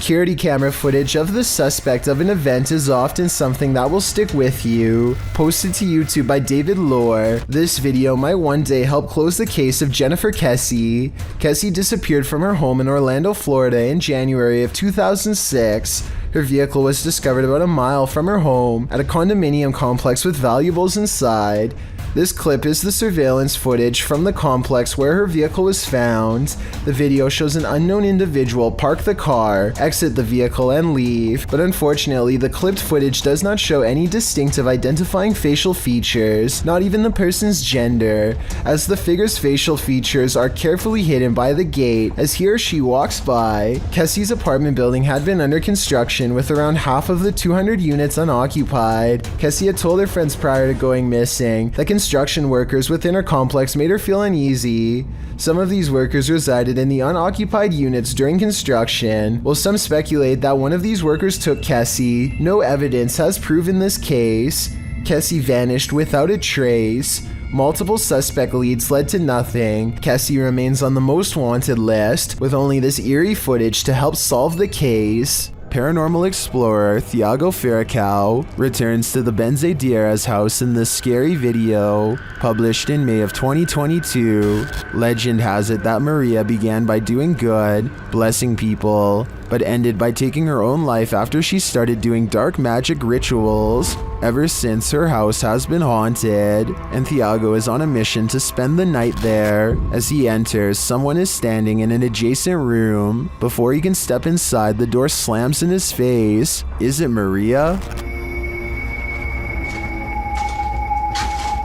Security camera footage of the suspect of an event is often something that will stick with you. Posted to YouTube by David Lohr, this video might one day help close the case of Jennifer Kessie. Kessie disappeared from her home in Orlando, Florida in January of 2006. Her vehicle was discovered about a mile from her home at a condominium complex with valuables inside. This clip is the surveillance footage from the complex where her vehicle was found. The video shows an unknown individual park the car, exit the vehicle, and leave, but unfortunately the clipped footage does not show any distinctive identifying facial features, not even the person's gender, as the figure's facial features are carefully hidden by the gate as he or she walks by. Kessie's apartment building had been under construction with around half of the 200 units unoccupied. Kessie had told her friends prior to going missing that construction workers within her complex made her feel uneasy. Some of these workers resided in the unoccupied units during construction, while some speculate that one of these workers took Kessie. No evidence has proven this case. Kessie vanished without a trace. Multiple suspect leads led to nothing. Kessie remains on the most wanted list, with only this eerie footage to help solve the case. Paranormal explorer Thiago Ferracao returns to the Benzedeiras house in this scary video, published in May of 2022. Legend has it that Maria began by doing good, blessing people, but ended by taking her own life after she started doing dark magic rituals. Ever since, her house has been haunted, and Thiago is on a mission to spend the night there. As he enters, someone is standing in an adjacent room. Before he can step inside, the door slams in his face. Is it Maria?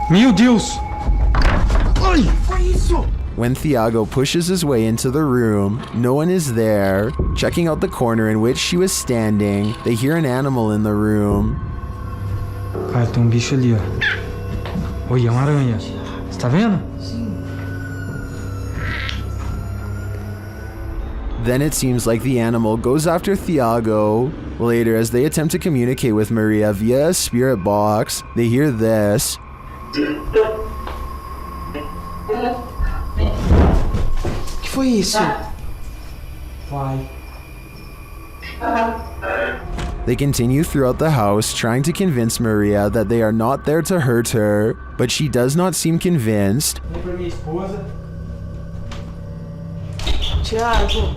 Meu Deus! Ai, foi isso? When Thiago pushes his way into the room, no one is there. Checking out the corner in which she was standing, they hear an animal in the room. Cara, tem bicho ali, ó. Olha, uma aranha. Você tá vendo? Then it seems like the animal goes after Thiago. Later, as they attempt to communicate with Maria via a spirit box, they hear this. Que foi isso? Vai. They continue throughout the house, trying to convince Maria that they are not there to hurt her, but she does not seem convinced. Vem pra minha esposa. Thiago.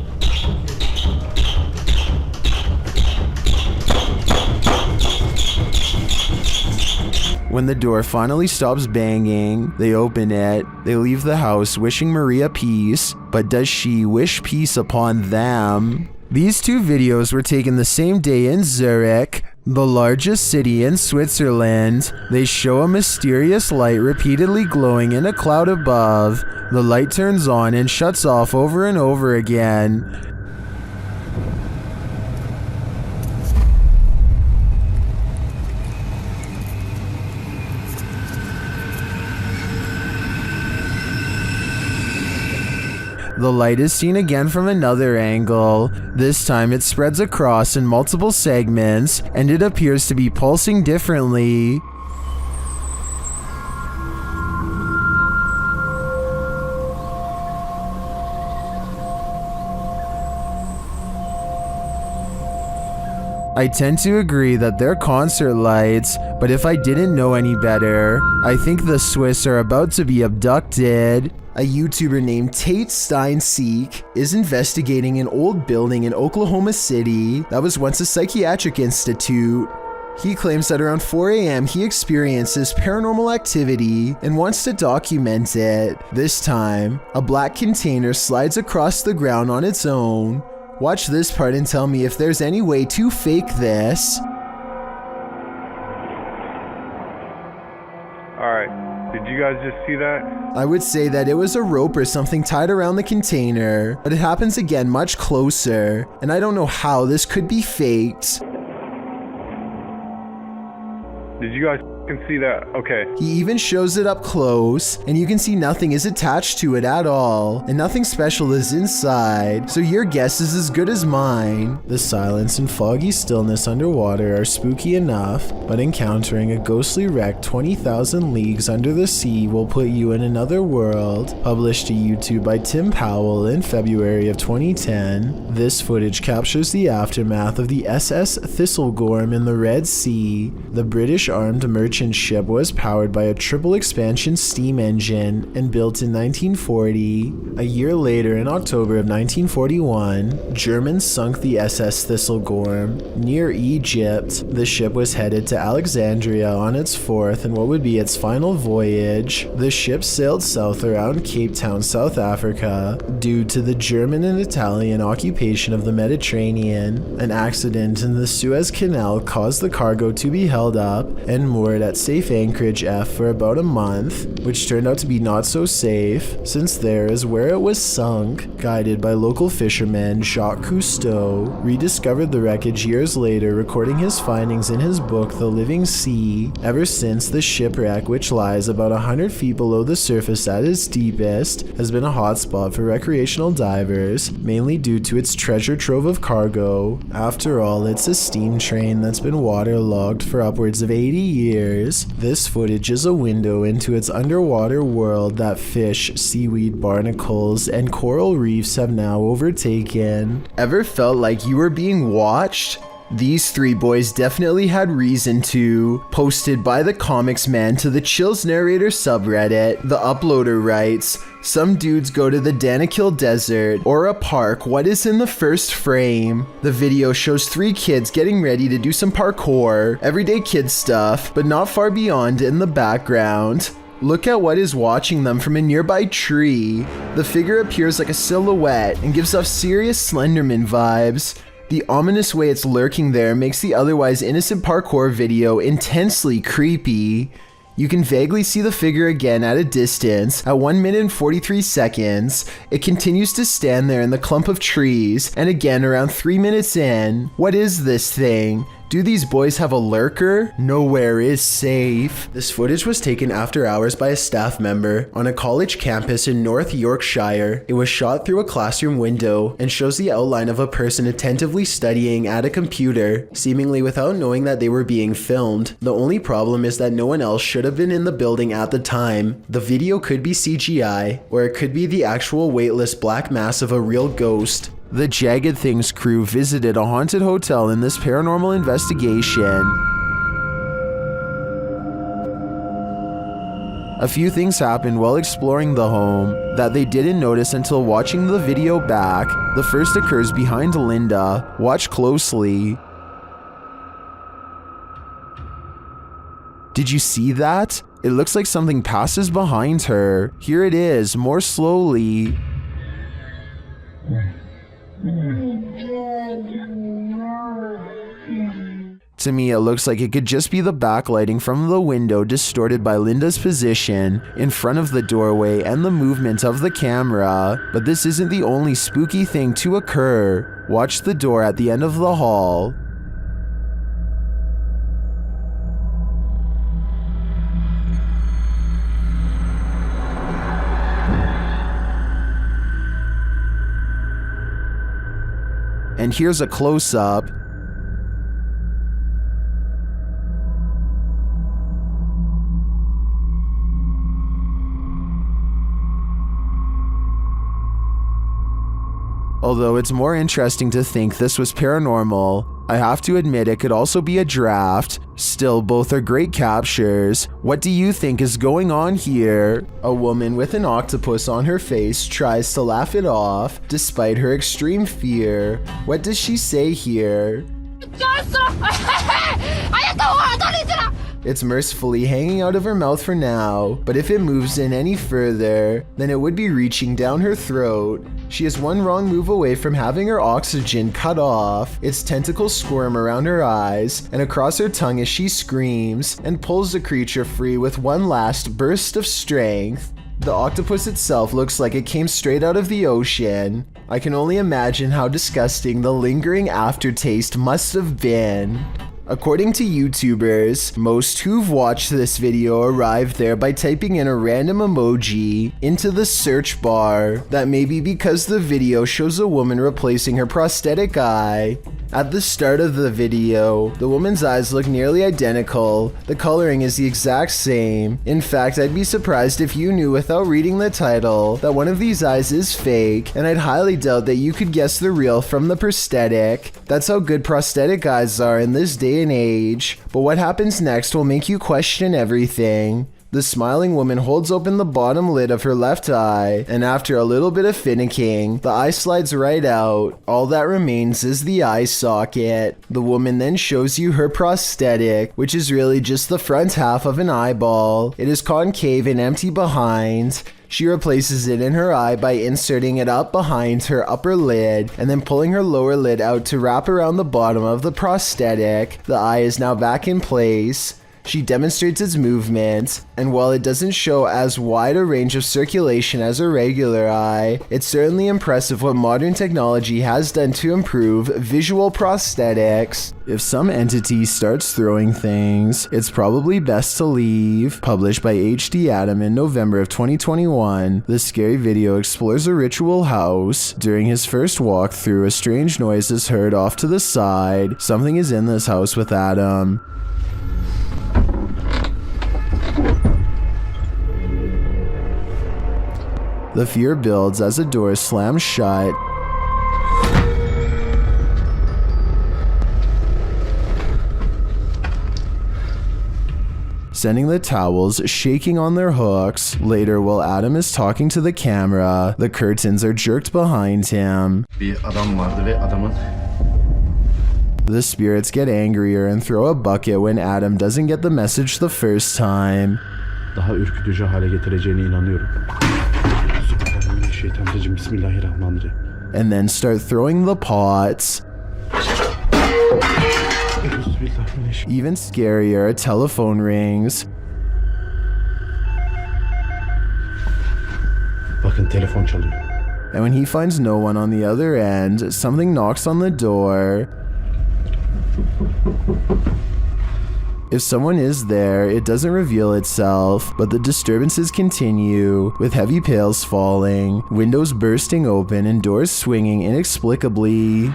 When the door finally stops banging, they open it. They leave the house wishing Maria peace, but does she wish peace upon them? These two videos were taken the same day in Zurich, the largest city in Switzerland. They show a mysterious light repeatedly glowing in a cloud above. The light turns on and shuts off over and over again. The light is seen again from another angle. This time it spreads across in multiple segments, and it appears to be pulsing differently. I tend to agree that they're concert lights, but if I didn't know any better, I think the Swiss are about to be abducted. A YouTuber named Tate Stein Seek is investigating an old building in Oklahoma City that was once a psychiatric institute. He claims that around 4 a.m. he experiences paranormal activity and wants to document it. This time, a black container slides across the ground on its own. Watch this part and tell me if there's any way to fake this. Alright, did you guys just see that? I would say that it was a rope or something tied around the container, but it happens again much closer, and I don't know how this could be faked. Did you guys can see that? Okay. He even shows it up close, and you can see nothing is attached to it at all, and nothing special is inside, so your guess is as good as mine. The silence and foggy stillness underwater are spooky enough, but encountering a ghostly wreck 20,000 leagues under the sea will put you in another world. Published to YouTube by Tim Powell in February of 2010, this footage captures the aftermath of the SS Thistlegorm in the Red Sea. The British armed merchant ship was powered by a triple expansion steam engine and built in 1940. A year later, in October of 1941, Germans sunk the SS Thistlegorm near Egypt. The ship was headed to Alexandria on its fourth and what would be its final voyage. The ship sailed south around Cape Town, South Africa. Due to the German and Italian occupation of the Mediterranean, an accident in the Suez Canal caused the cargo to be held up and moored at safe anchorage F for about a month, which turned out to be not so safe, since there is where it was sunk. Guided by local fisherman Jacques Cousteau, rediscovered the wreckage years later, recording his findings in his book The Living Sea. Ever since, the shipwreck, which lies about 100 feet below the surface at its deepest, has been a hotspot for recreational divers, mainly due to its treasure trove of cargo. After all, it's a steam train that's been waterlogged for upwards of 80 years. This footage is a window into its underwater world that fish, seaweed, barnacles, and coral reefs have now overtaken. Ever felt like you were being watched? These three boys definitely had reason to. Posted by the Comics Man to the Chills Narrator subreddit, the uploader writes, "Some dudes go to the Danakil Desert or a park. What is in the first frame? The video shows three kids getting ready to do some parkour, everyday kid stuff, but not far beyond in the background. Look at what is watching them from a nearby tree. The figure appears like a silhouette and gives off serious Slenderman vibes. The ominous way it's lurking there makes the otherwise innocent parkour video intensely creepy. You can vaguely see the figure again at a distance. At 1 minute and 43 seconds, it continues to stand there in the clump of trees, and again around 3 minutes in. What is this thing? Do these boys have a lurker? Nowhere is safe." This footage was taken after hours by a staff member on a college campus in North Yorkshire. It was shot through a classroom window and shows the outline of a person attentively studying at a computer, seemingly without knowing that they were being filmed. The only problem is that no one else should have been in the building at the time. The video could be CGI, or it could be the actual weightless black mass of a real ghost. The Jagged Things crew visited a haunted hotel in this paranormal investigation. A few things happened while exploring the home that they didn't notice until watching the video back. The first occurs behind Linda. Watch closely. Did you see that? It looks like something passes behind her. Here it is, more slowly. To me, it looks like it could just be the backlighting from the window distorted by Linda's position in front of the doorway and the movement of the camera. But this isn't the only spooky thing to occur. Watch the door at the end of the hall. And here's a close-up. Although it's more interesting to think this was paranormal, I have to admit it could also be a draft. Still, both are great captures. What do you think is going on here? A woman with an octopus on her face tries to laugh it off despite her extreme fear. What does she say here? It's mercifully hanging out of her mouth for now, but if it moves in any further, then it would be reaching down her throat. She is one wrong move away from having her oxygen cut off. Its tentacles squirm around her eyes and across her tongue as she screams and pulls the creature free with one last burst of strength. The octopus itself looks like it came straight out of the ocean. I can only imagine how disgusting the lingering aftertaste must have been. According to YouTubers, most who've watched this video arrived there by typing in a random emoji into the search bar. That may be because the video shows a woman replacing her prosthetic eye. At the start of the video, the woman's eyes look nearly identical. The coloring is the exact same. In fact, I'd be surprised if you knew without reading the title that one of these eyes is fake, and I'd highly doubt that you could guess the real from the prosthetic. That's how good prosthetic eyes are in this day and age. But what happens next will make you question everything. The smiling woman holds open the bottom lid of her left eye, and after a little bit of finicking, the eye slides right out. All that remains is the eye socket. The woman then shows you her prosthetic, which is really just the front half of an eyeball. It is concave and empty behind. She replaces it in her eye by inserting it up behind her upper lid and then pulling her lower lid out to wrap around the bottom of the prosthetic. The eye is now back in place. She demonstrates its movement, and while it doesn't show as wide a range of circulation as a regular eye, it's certainly impressive what modern technology has done to improve visual prosthetics. If some entity starts throwing things, it's probably best to leave. Published by HD Adam in November of 2021, this scary video explores a ritual house. During his first walkthrough, a strange noise is heard off to the side. Something is in this house with Adam. The fear builds as a door slams shut. Sending the towels shaking on their hooks. Later, while Adam is talking to the camera, the curtains are jerked behind him. The spirits get angrier and throw a bucket when Adam doesn't get the message the first time. Daha ürkütücü hale getireceğine inanıyorum. Bismillahirrahmanirrahim. And then start throwing the pots. Even scarier, a telephone rings. Bakın telefon çalıyor. And when he finds no one on the other end, something knocks on the door. If someone is there, it doesn't reveal itself, but the disturbances continue, with heavy pails falling, windows bursting open, and doors swinging inexplicably.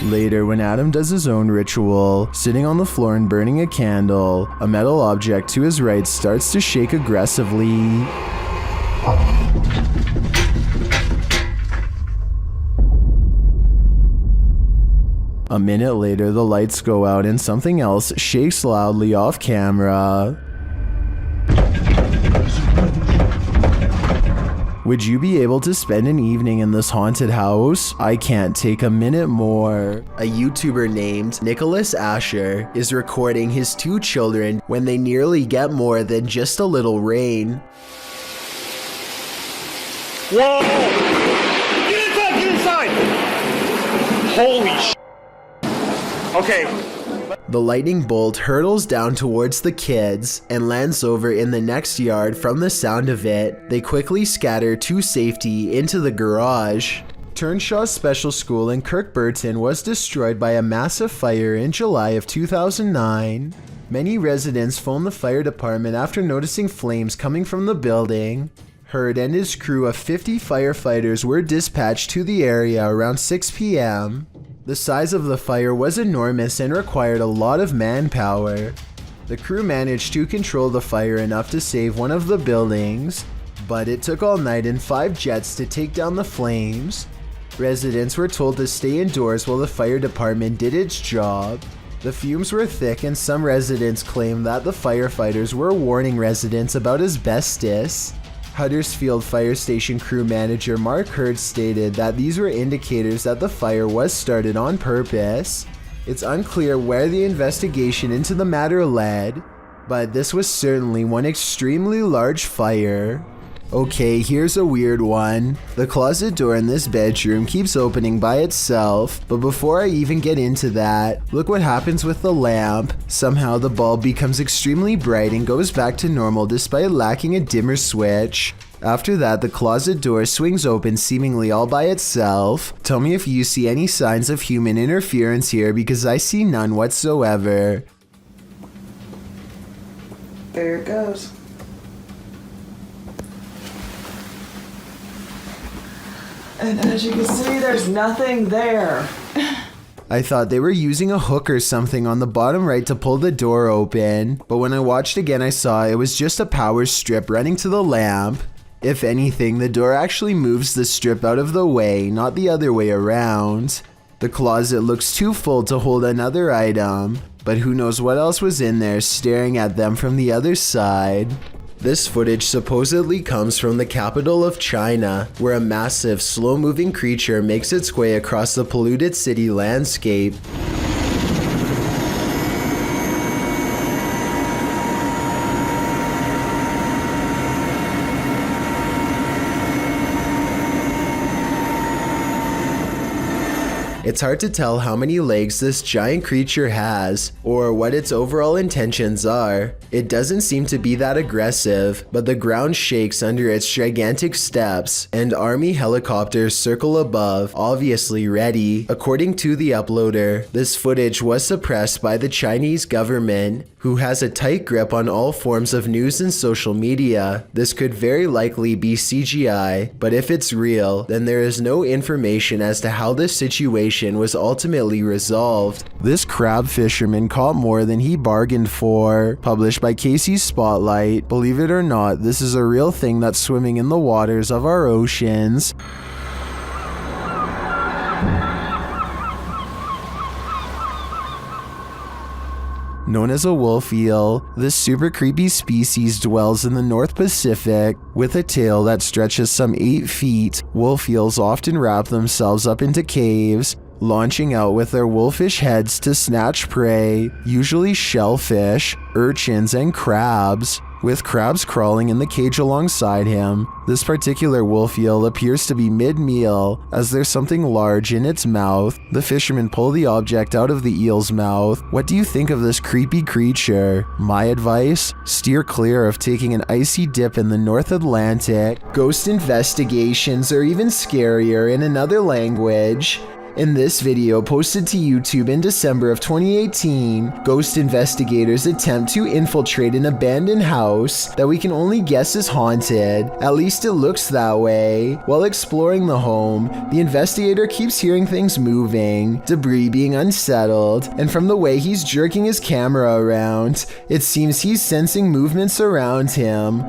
Later, when Adam does his own ritual, sitting on the floor and burning a candle, a metal object to his right starts to shake aggressively. A minute later, the lights go out and something else shakes loudly off camera. Would you be able to spend an evening in this haunted house? I can't take a minute more. A YouTuber named Nicholas Asher is recording his 2 children when they nearly get more than just a little rain. Whoa! Get inside! Holy sh**. Okay. The lightning bolt hurtles down towards the kids and lands over in the next yard. From the sound of it, they quickly scatter to safety into the garage. Turnshaw Special School in Kirkburton was destroyed by a massive fire in July of 2009. Many residents phoned the fire department after noticing flames coming from the building. Hurd and his crew of 50 firefighters were dispatched to the area around 6 p.m. The size of the fire was enormous and required a lot of manpower. The crew managed to control the fire enough to save one of the buildings, but it took all night and 5 jets to take down the flames. Residents were told to stay indoors while the fire department did its job. The fumes were thick and some residents claimed that the firefighters were warning residents about asbestos. Huddersfield Fire Station crew manager Mark Hurd stated that these were indicators that the fire was started on purpose. It's unclear where the investigation into the matter led, but this was certainly one extremely large fire. Okay, here's a weird one. The closet door in this bedroom keeps opening by itself, but before I even get into that, look what happens with the lamp. Somehow the bulb becomes extremely bright and goes back to normal despite lacking a dimmer switch. After that, the closet door swings open seemingly all by itself. Tell me if you see any signs of human interference here, because I see none whatsoever. There it goes. And as you can see, there's nothing there. I thought they were using a hook or something on the bottom right to pull the door open, but when I watched again I saw it was just a power strip running to the lamp. If anything, the door actually moves the strip out of the way, not the other way around. The closet looks too full to hold another item, but who knows what else was in there staring at them from the other side. This footage supposedly comes from the capital of China, where a massive, slow-moving creature makes its way across the polluted city landscape. It's hard to tell how many legs this giant creature has, or what its overall intentions are. It doesn't seem to be that aggressive, but the ground shakes under its gigantic steps, and army helicopters circle above, obviously ready. According to the uploader, this footage was suppressed by the Chinese government, who has a tight grip on all forms of news and social media. This could very likely be CGI, but if it's real, then there is no information as to how this situation was ultimately resolved. This crab fisherman caught more than he bargained for. Published by Casey's Spotlight. Believe it or not, this is a real thing that's swimming in the waters of our oceans. Known as a wolf eel, this super creepy species dwells in the North Pacific. With a tail that stretches some 8 feet, wolf eels often wrap themselves up into caves, launching out with their wolfish heads to snatch prey, usually shellfish, urchins, and crabs. With crabs crawling in the cage alongside him, this particular wolf eel appears to be mid-meal, as there's something large in its mouth. The fishermen pull the object out of the eel's mouth. What do you think of this creepy creature? My advice? Steer clear of taking an icy dip in the North Atlantic. Ghost investigations are even scarier in another language. In this video posted to YouTube in December of 2018, ghost investigators attempt to infiltrate an abandoned house that we can only guess is haunted. At least it looks that way. While exploring the home, the investigator keeps hearing things moving, debris being unsettled, and from the way he's jerking his camera around, it seems he's sensing movements around him.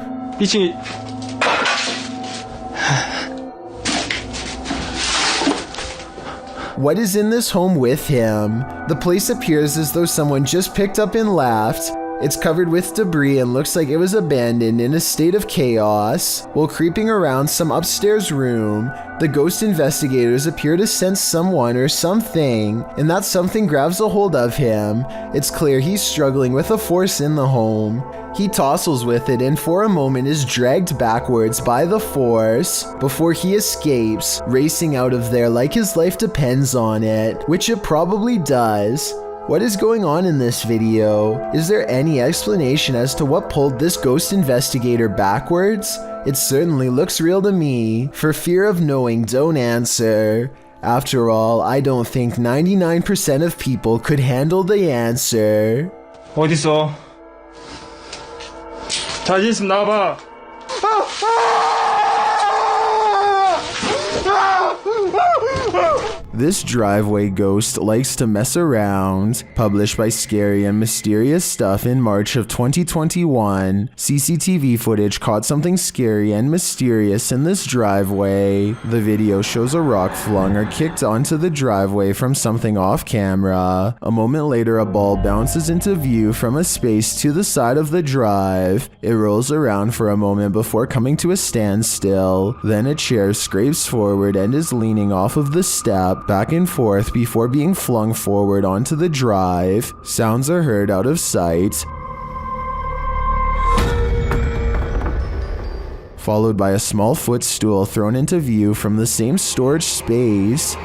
What is in this home with him? The place appears as though someone just picked up and left. It's covered with debris and looks like it was abandoned in a state of chaos. While creeping around some upstairs room, the ghost investigators appear to sense someone or something, and that something grabs a hold of him. It's clear he's struggling with a force in the home. He tussles with it and for a moment is dragged backwards by the force before he escapes, racing out of there like his life depends on it, which it probably does. What is going on in this video? Is there any explanation as to what pulled this ghost investigator backwards? It certainly looks real to me. For fear of knowing, don't answer. After all, I don't think 99% of people could handle the answer. 어딨어? 자신 있으면 나와봐. This driveway ghost likes to mess around. Published by Scary and Mysterious Stuff in March of 2021, CCTV footage caught something scary and mysterious in this driveway. The video shows a rock flung or kicked onto the driveway from something off camera. A moment later, a ball bounces into view from a space to the side of the drive. It rolls around for a moment before coming to a standstill. Then a chair scrapes forward and is leaning off of the step back and forth before being flung forward onto the drive. Sounds are heard out of sight. followed by a small footstool thrown into view from the same storage space.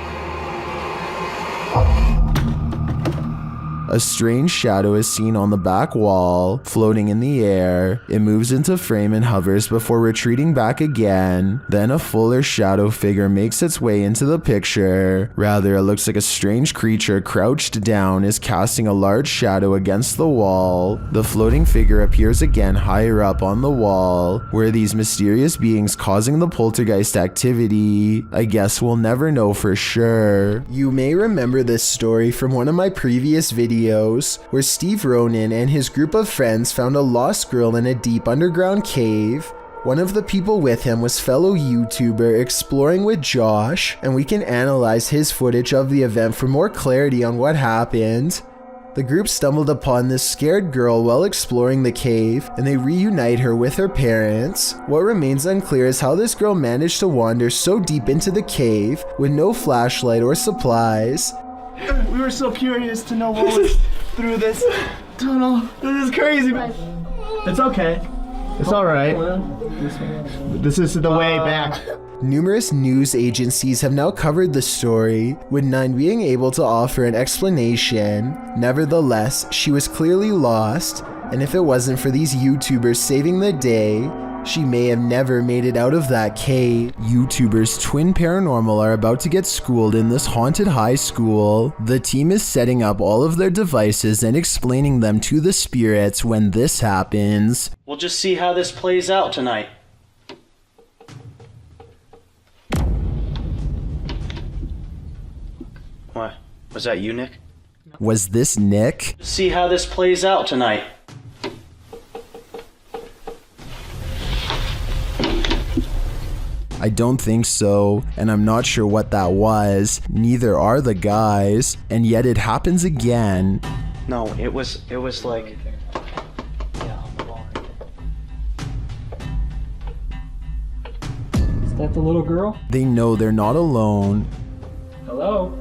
A strange shadow is seen on the back wall, floating in the air. It moves into frame and hovers before retreating back again. Then a fuller shadow figure makes its way into the picture. Rather, it looks like a strange creature crouched down is casting a large shadow against the wall. The floating figure appears again higher up on the wall. Were these mysterious beings causing the poltergeist activity? I guess we'll never know for sure. You may remember this story from one of my previous videos where Steve Ronan and his group of friends found a lost girl in a deep underground cave. One of the people with him was fellow YouTuber Exploring with Josh, and we can analyze his footage of the event for more clarity on what happened. The group stumbled upon this scared girl while exploring the cave, and they reunite her with her parents. What remains unclear is how this girl managed to wander so deep into the cave with no flashlight or supplies. We were so curious to know what was through this tunnel. This is crazy, man. It's okay. It's alright. This is the way back. Numerous news agencies have now covered the story, with none being able to offer an explanation. Nevertheless, she was clearly lost, and if it wasn't for these YouTubers saving the day, she may have never made it out of that cave. YouTubers Twin Paranormal are about to get schooled in this haunted high school. The team is setting up all of their devices and explaining them to the spirits when this happens. We'll just see how this plays out tonight. What? Was that you, Nick? Was this Nick? See how this plays out tonight. I don't think so, and I'm not sure what that was. Neither are the guys, and yet it happens again. No, it was like... Is that the little girl? They know they're not alone. Hello?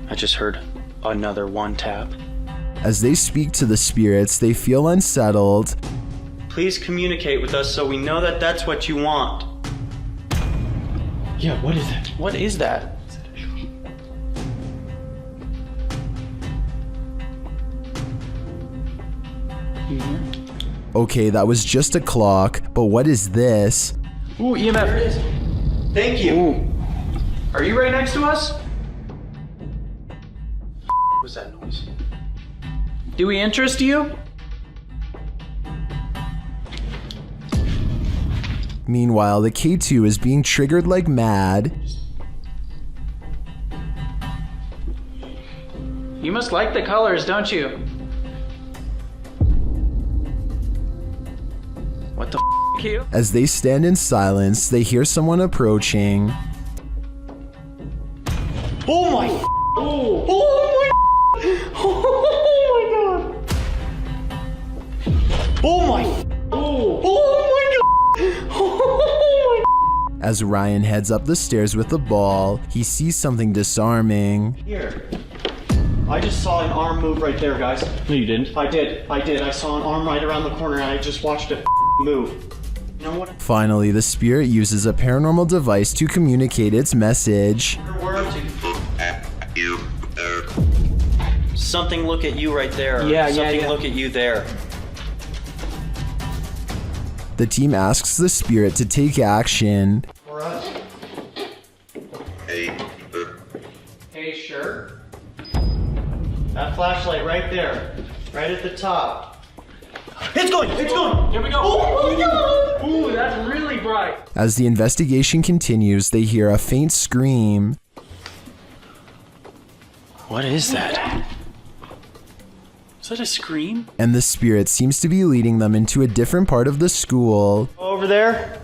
I just heard another one tap. As they speak to the spirits, they feel unsettled. Please communicate with us so we know that that's what you want. Yeah, what is it? What is that? Okay, that was just a clock, but what is this? Ooh, EMF. There it is. Thank you. Ooh. Are you right next to us? What was that noise? Do we interest you? Meanwhile, the K2 is being triggered like mad. You must like the colors, don't you? What the f***, Q? As they stand in silence, they hear someone approaching. Oh my! Oh! Oh my! Oh my god! Oh my! Oh! Oh my god! Oh my! As Ryan heads up the stairs with the ball, he sees something disarming. Here. I just saw an arm move right there, guys. No, you didn't. I did. I saw an arm right around the corner and I just watched it move. You know what? Finally, the spirit uses a paranormal device to communicate its message. Where up to? You there. Something look at you right there. Yeah. Something look at you there. The team asks the spirit to take action. For us. Hey. Hey, sure. That flashlight right there. Right at the top. It's going! It's going! Here we go. Oh my god! Ooh, that's really bright. As the investigation continues, they hear a faint scream. What is that? Is that a scream? And the spirit seems to be leading them into a different part of the school. Over there.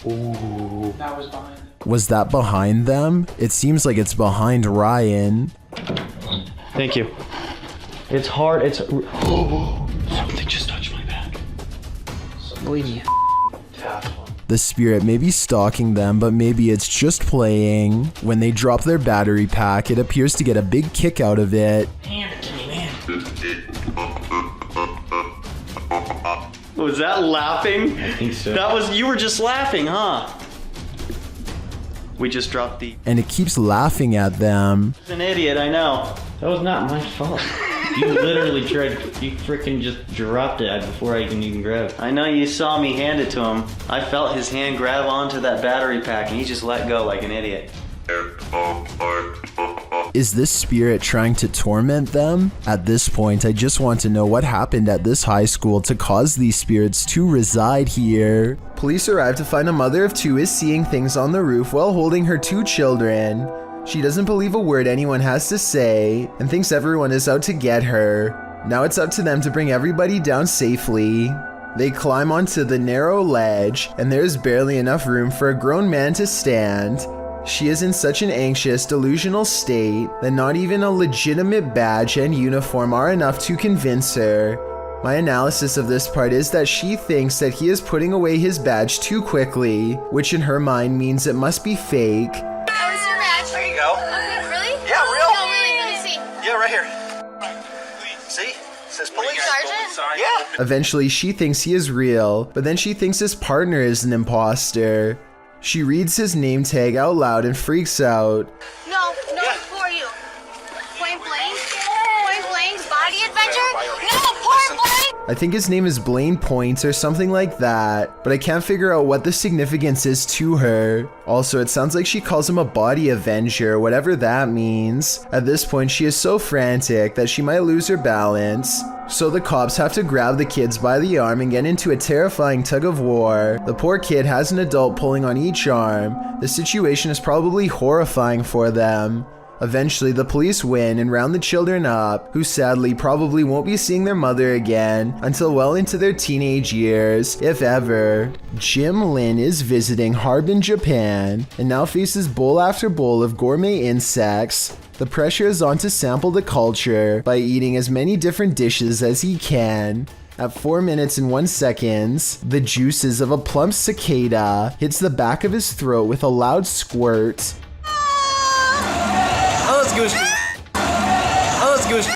Ooh. That was behind. Was that behind them? It seems like it's behind Ryan. Thank you. It's hard. It's. Oh, something just touched my back. Believe me. The spirit may be stalking them, but maybe it's just playing. When they drop their battery pack, it appears to get a big kick out of it. Hand it to me, man. Was that laughing? I think so. That was, you were just laughing, huh? We just dropped the... And it keeps laughing at them. An idiot, I know. That was not my fault. You literally tried, you freaking just dropped it before I can even grab it. I know you saw me hand it to him. I felt his hand grab onto that battery pack and he just let go like an idiot. Is this spirit trying to torment them? At this point, I just want to know what happened at this high school to cause these spirits to reside here. Police arrive to find a mother of two is seeing things on the roof while holding her two children. She doesn't believe a word anyone has to say and thinks everyone is out to get her. Now it's up to them to bring everybody down safely. They climb onto the narrow ledge and there's barely enough room for a grown man to stand. She is in such an anxious, delusional state that not even a legitimate badge and uniform are enough to convince her. My analysis of this part is that she thinks that he is putting away his badge too quickly, which in her mind means it must be fake. Where's your badge? There you go. Okay, really? Yeah, real. No, really, let me see. Yeah, right here. See? It says police. Sergeant? Yeah. Eventually, she thinks he is real, but then she thinks his partner is an imposter. She reads his name tag out loud and freaks out. No, who are you? Point blank? Point blank's body adventure? No, point blank! I think his name is Blaine Points or something like that, but I can't figure out what the significance is to her. Also, it sounds like she calls him a body avenger, whatever that means. At this point, she is so frantic that she might lose her balance. So the cops have to grab the kids by the arm and get into a terrifying tug of war. The poor kid has an adult pulling on each arm. The situation is probably horrifying for them. Eventually, the police win and round the children up, who sadly probably won't be seeing their mother again until well into their teenage years, if ever. Jim Lin is visiting Harbin, Japan, and now faces bowl after bowl of gourmet insects. The pressure is on to sample the culture by eating as many different dishes as he can. At 4 minutes and 1 second, the juices of a plump cicada hits the back of his throat with a loud squirt. Oh, it's goosey. Oh, it's goosey.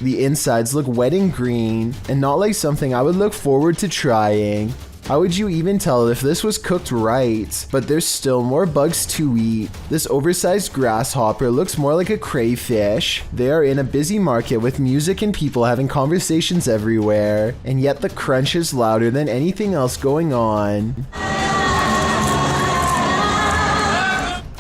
The insides look wet and green, and not like something I would look forward to trying. How would you even tell if this was cooked right? But there's still more bugs to eat. This oversized grasshopper looks more like a crayfish. They are in a busy market with music and people having conversations everywhere, and yet the crunch is louder than anything else going on.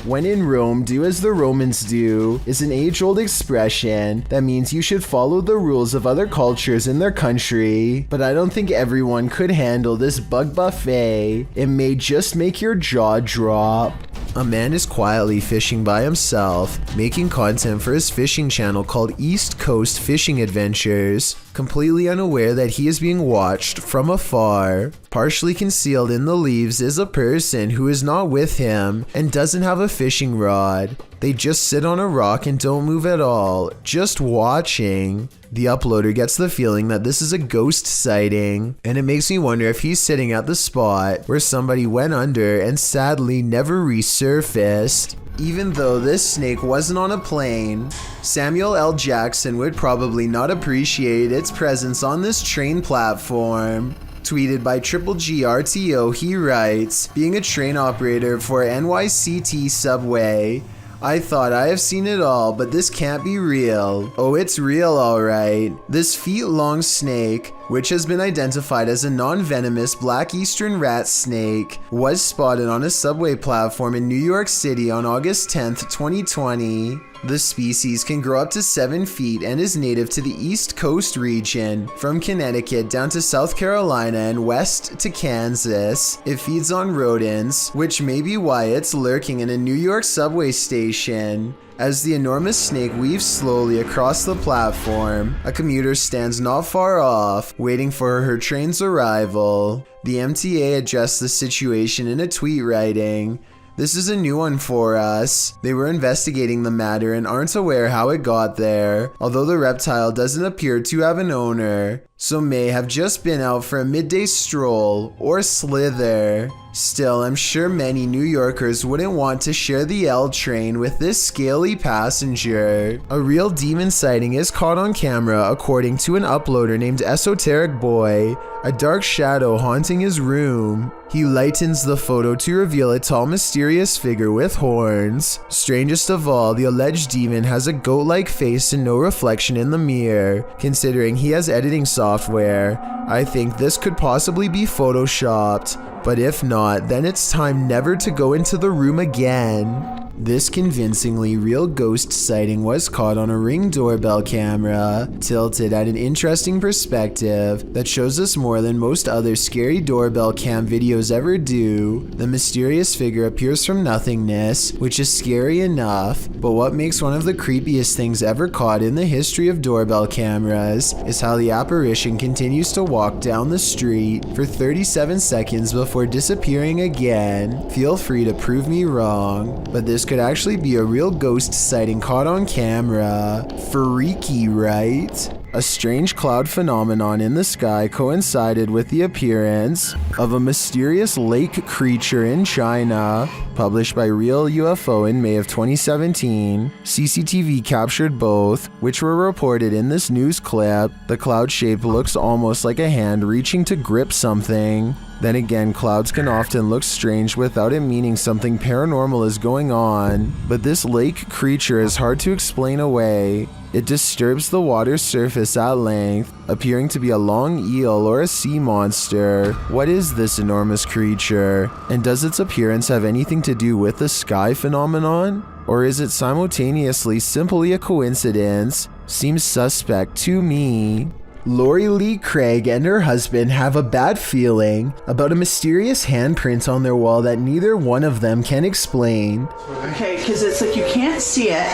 When in Rome, do as the Romans do is an age-old expression that means you should follow the rules of other cultures in their country, but I don't think everyone could handle this bug buffet. It may just make your jaw drop. A man is quietly fishing by himself, making content for his fishing channel called East Coast Fishing Adventures, completely unaware that he is being watched from afar. Partially concealed in the leaves is a person who is not with him and doesn't have a fishing rod. They just sit on a rock and don't move at all, just watching. The uploader gets the feeling that this is a ghost sighting, and it makes me wonder if he's sitting at the spot where somebody went under and sadly never resurfaced. Even though this snake wasn't on a plane, Samuel L. Jackson would probably not appreciate its presence on this train platform. Tweeted by Triple G RTO, he writes, being a train operator for NYCT subway, I thought I have seen it all, but this can't be real. Oh, it's real alright. This feet-long snake, which has been identified as a non-venomous black eastern rat snake, was spotted on a subway platform in New York City on August 10th, 2020. The species can grow up to 7 feet and is native to the East Coast region, from Connecticut down to South Carolina and west to Kansas. It feeds on rodents, which may be why it's lurking in a New York subway station. As the enormous snake weaves slowly across the platform, a commuter stands not far off, waiting for her train's arrival. The MTA addressed the situation in a tweet writing, "This is a new one for us. They were investigating the matter and aren't aware how it got there, although the reptile doesn't appear to have an owner. so may have just been out for a midday stroll or slither. Still, I'm sure many New Yorkers wouldn't want to share the L train with this scaly passenger. A real demon sighting is caught on camera according to an uploader named Esoteric Boy, a dark shadow haunting his room. He lightens the photo to reveal a tall mysterious figure with horns. Strangest of all, the alleged demon has a goat-like face and no reflection in the mirror. Considering he has editing software, I think this could possibly be photoshopped. But if not, then it's time never to go into the room again. This convincingly real ghost sighting was caught on a Ring doorbell camera, tilted at an interesting perspective that shows us more than most other scary doorbell cam videos ever do. The mysterious figure appears from nothingness, which is scary enough, but what makes one of the creepiest things ever caught in the history of doorbell cameras is how the apparition continues to walk down the street for 37 seconds before disappearing again. Feel free to prove me wrong, but this could actually be a real ghost sighting caught on camera. Freaky, right? A strange cloud phenomenon in the sky coincided with the appearance of a mysterious lake creature in China, published by Real UFO in May of 2017. CCTV captured both, which were reported in this news clip. The cloud shape looks almost like a hand reaching to grip something. Then again, clouds can often look strange without it meaning something paranormal is going on, but this lake creature is hard to explain away. It disturbs the water's surface at length, appearing to be a long eel or a sea monster. What is this enormous creature? And does its appearance have anything to do with the sky phenomenon? Or is it simultaneously simply a coincidence? Seems suspect to me. Lori Lee Craig and her husband have a bad feeling about a mysterious handprint on their wall that neither one of them can explain. Okay, because it's like you can't see it,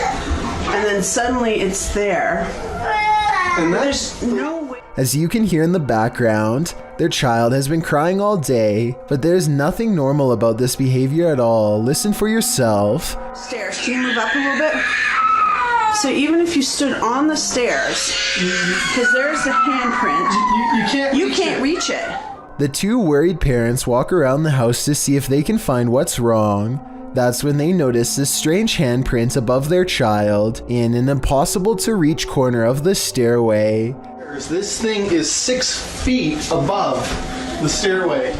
and then suddenly it's there. And there's no way. As you can hear in the background, their child has been crying all day, but there's nothing normal about this behavior at all. Listen for yourself. Stairs, can you move up a little bit? So even if you stood on the stairs, because there's the handprint, you can't reach it. The two worried parents walk around the house to see if they can find what's wrong. That's when they notice this strange handprint above their child in an impossible to reach corner of the stairway. This thing is 6 feet above the stairway.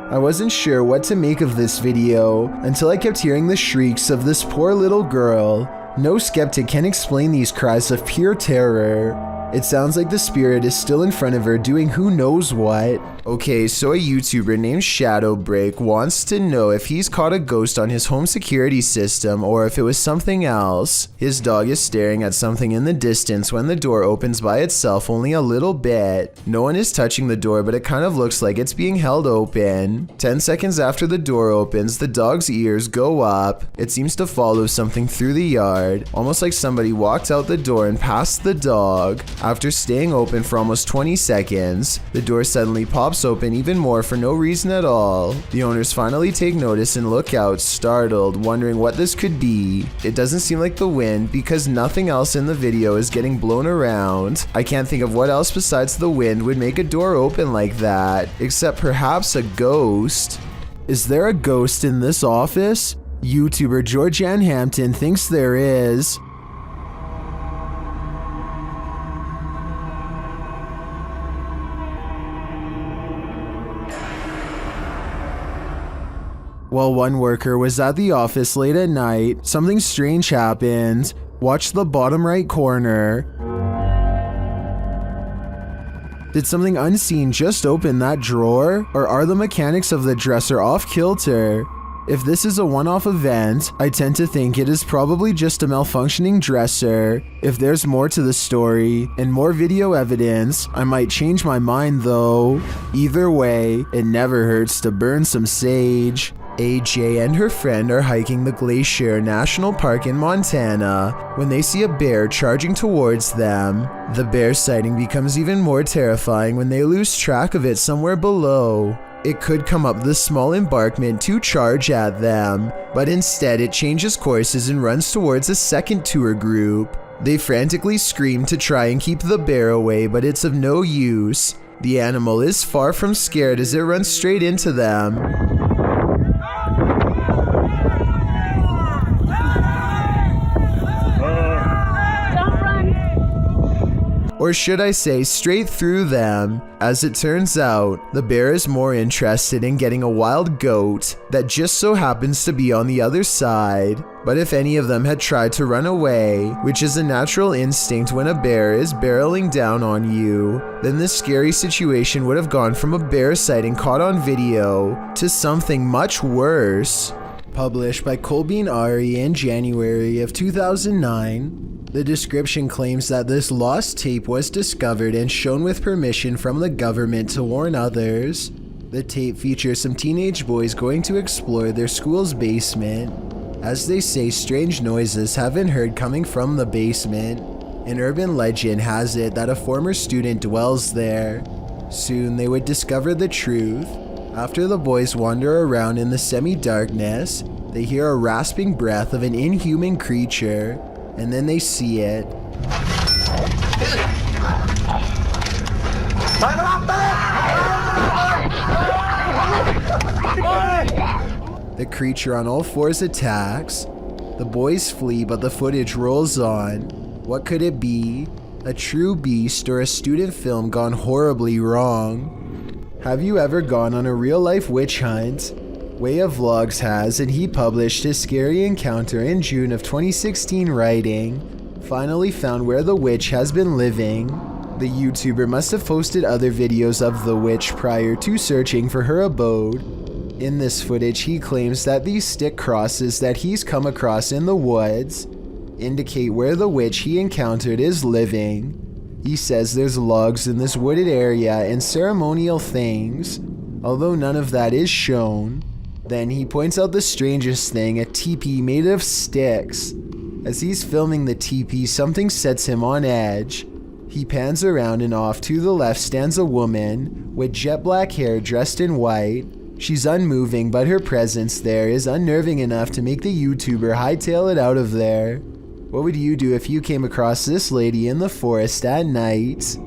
I wasn't sure what to make of this video until I kept hearing the shrieks of this poor little girl. No skeptic can explain these cries of pure terror. It sounds like the spirit is still in front of her doing who knows what. Okay, so a YouTuber named Shadowbreak wants to know if he's caught a ghost on his home security system or if it was something else. His dog is staring at something in the distance when the door opens by itself only a little bit. No one is touching the door, but it kind of looks like it's being held open. 10 seconds after the door opens, the dog's ears go up. It seems to follow something through the yard, almost like somebody walked out the door and passed the dog. After staying open for almost 20 seconds, the door suddenly pops open even more for no reason at all. The owners finally take notice and look out, startled, wondering what this could be. It doesn't seem like the wind because nothing else in the video is getting blown around. I can't think of what else besides the wind would make a door open like that, except perhaps a ghost. Is there a ghost in this office? YouTuber Georgianne Hampton thinks there is. While one worker was at the office late at night, something strange happened. Watch the bottom right corner. Did something unseen just open that drawer? Or are the mechanics of the dresser off kilter? If this is a one-off event, I tend to think it is probably just a malfunctioning dresser. If there's more to the story and more video evidence, I might change my mind though. Either way, it never hurts to burn some sage. AJ and her friend are hiking the Glacier National Park in Montana when they see a bear charging towards them. The bear sighting becomes even more terrifying when they lose track of it somewhere below. It could come up the small embankment to charge at them, but instead it changes courses and runs towards a second tour group. They frantically scream to try and keep the bear away, but it's of no use. The animal is far from scared as it runs straight into them. Or should I say straight through them. As it turns out, the bear is more interested in getting a wild goat that just so happens to be on the other side. But if any of them had tried to run away, which is a natural instinct when a bear is barreling down on you, then this scary situation would have gone from a bear sighting caught on video to something much worse. Published by Colbean Ari in January of 2009, the description claims that this lost tape was discovered and shown with permission from the government to warn others. The tape features some teenage boys going to explore their school's basement. As they say, strange noises have been heard coming from the basement. An urban legend has it that a former student dwells there. Soon they would discover the truth. After the boys wander around in the semi-darkness, they hear a rasping breath of an inhuman creature, and then they see it. The creature on all fours attacks. The boys flee, but the footage rolls on. What could it be? A true beast or a student film gone horribly wrong? Have you ever gone on a real-life witch hunt? Way of Vlogs has, and he published his scary encounter in June of 2016 writing, "Finally found where the witch has been living." The YouTuber must have posted other videos of the witch prior to searching for her abode. In this footage, he claims that these stick crosses that he's come across in the woods indicate where the witch he encountered is living. He says there's logs in this wooded area and ceremonial things, although none of that is shown. Then he points out the strangest thing, a teepee made of sticks. As he's filming the teepee, something sets him on edge. He pans around and off to the left stands a woman with jet black hair dressed in white. She's unmoving, but her presence there is unnerving enough to make the YouTuber hightail it out of there. What would you do if you came across this lady in the forest at night?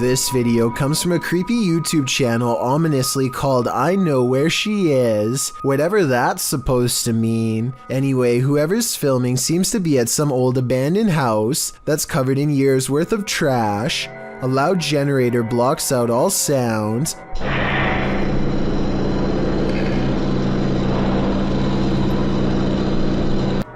This video comes from a creepy YouTube channel ominously called I Know Where She Is, whatever that's supposed to mean. Anyway, whoever's filming seems to be at some old abandoned house that's covered in years worth of trash. A loud generator blocks out all sound.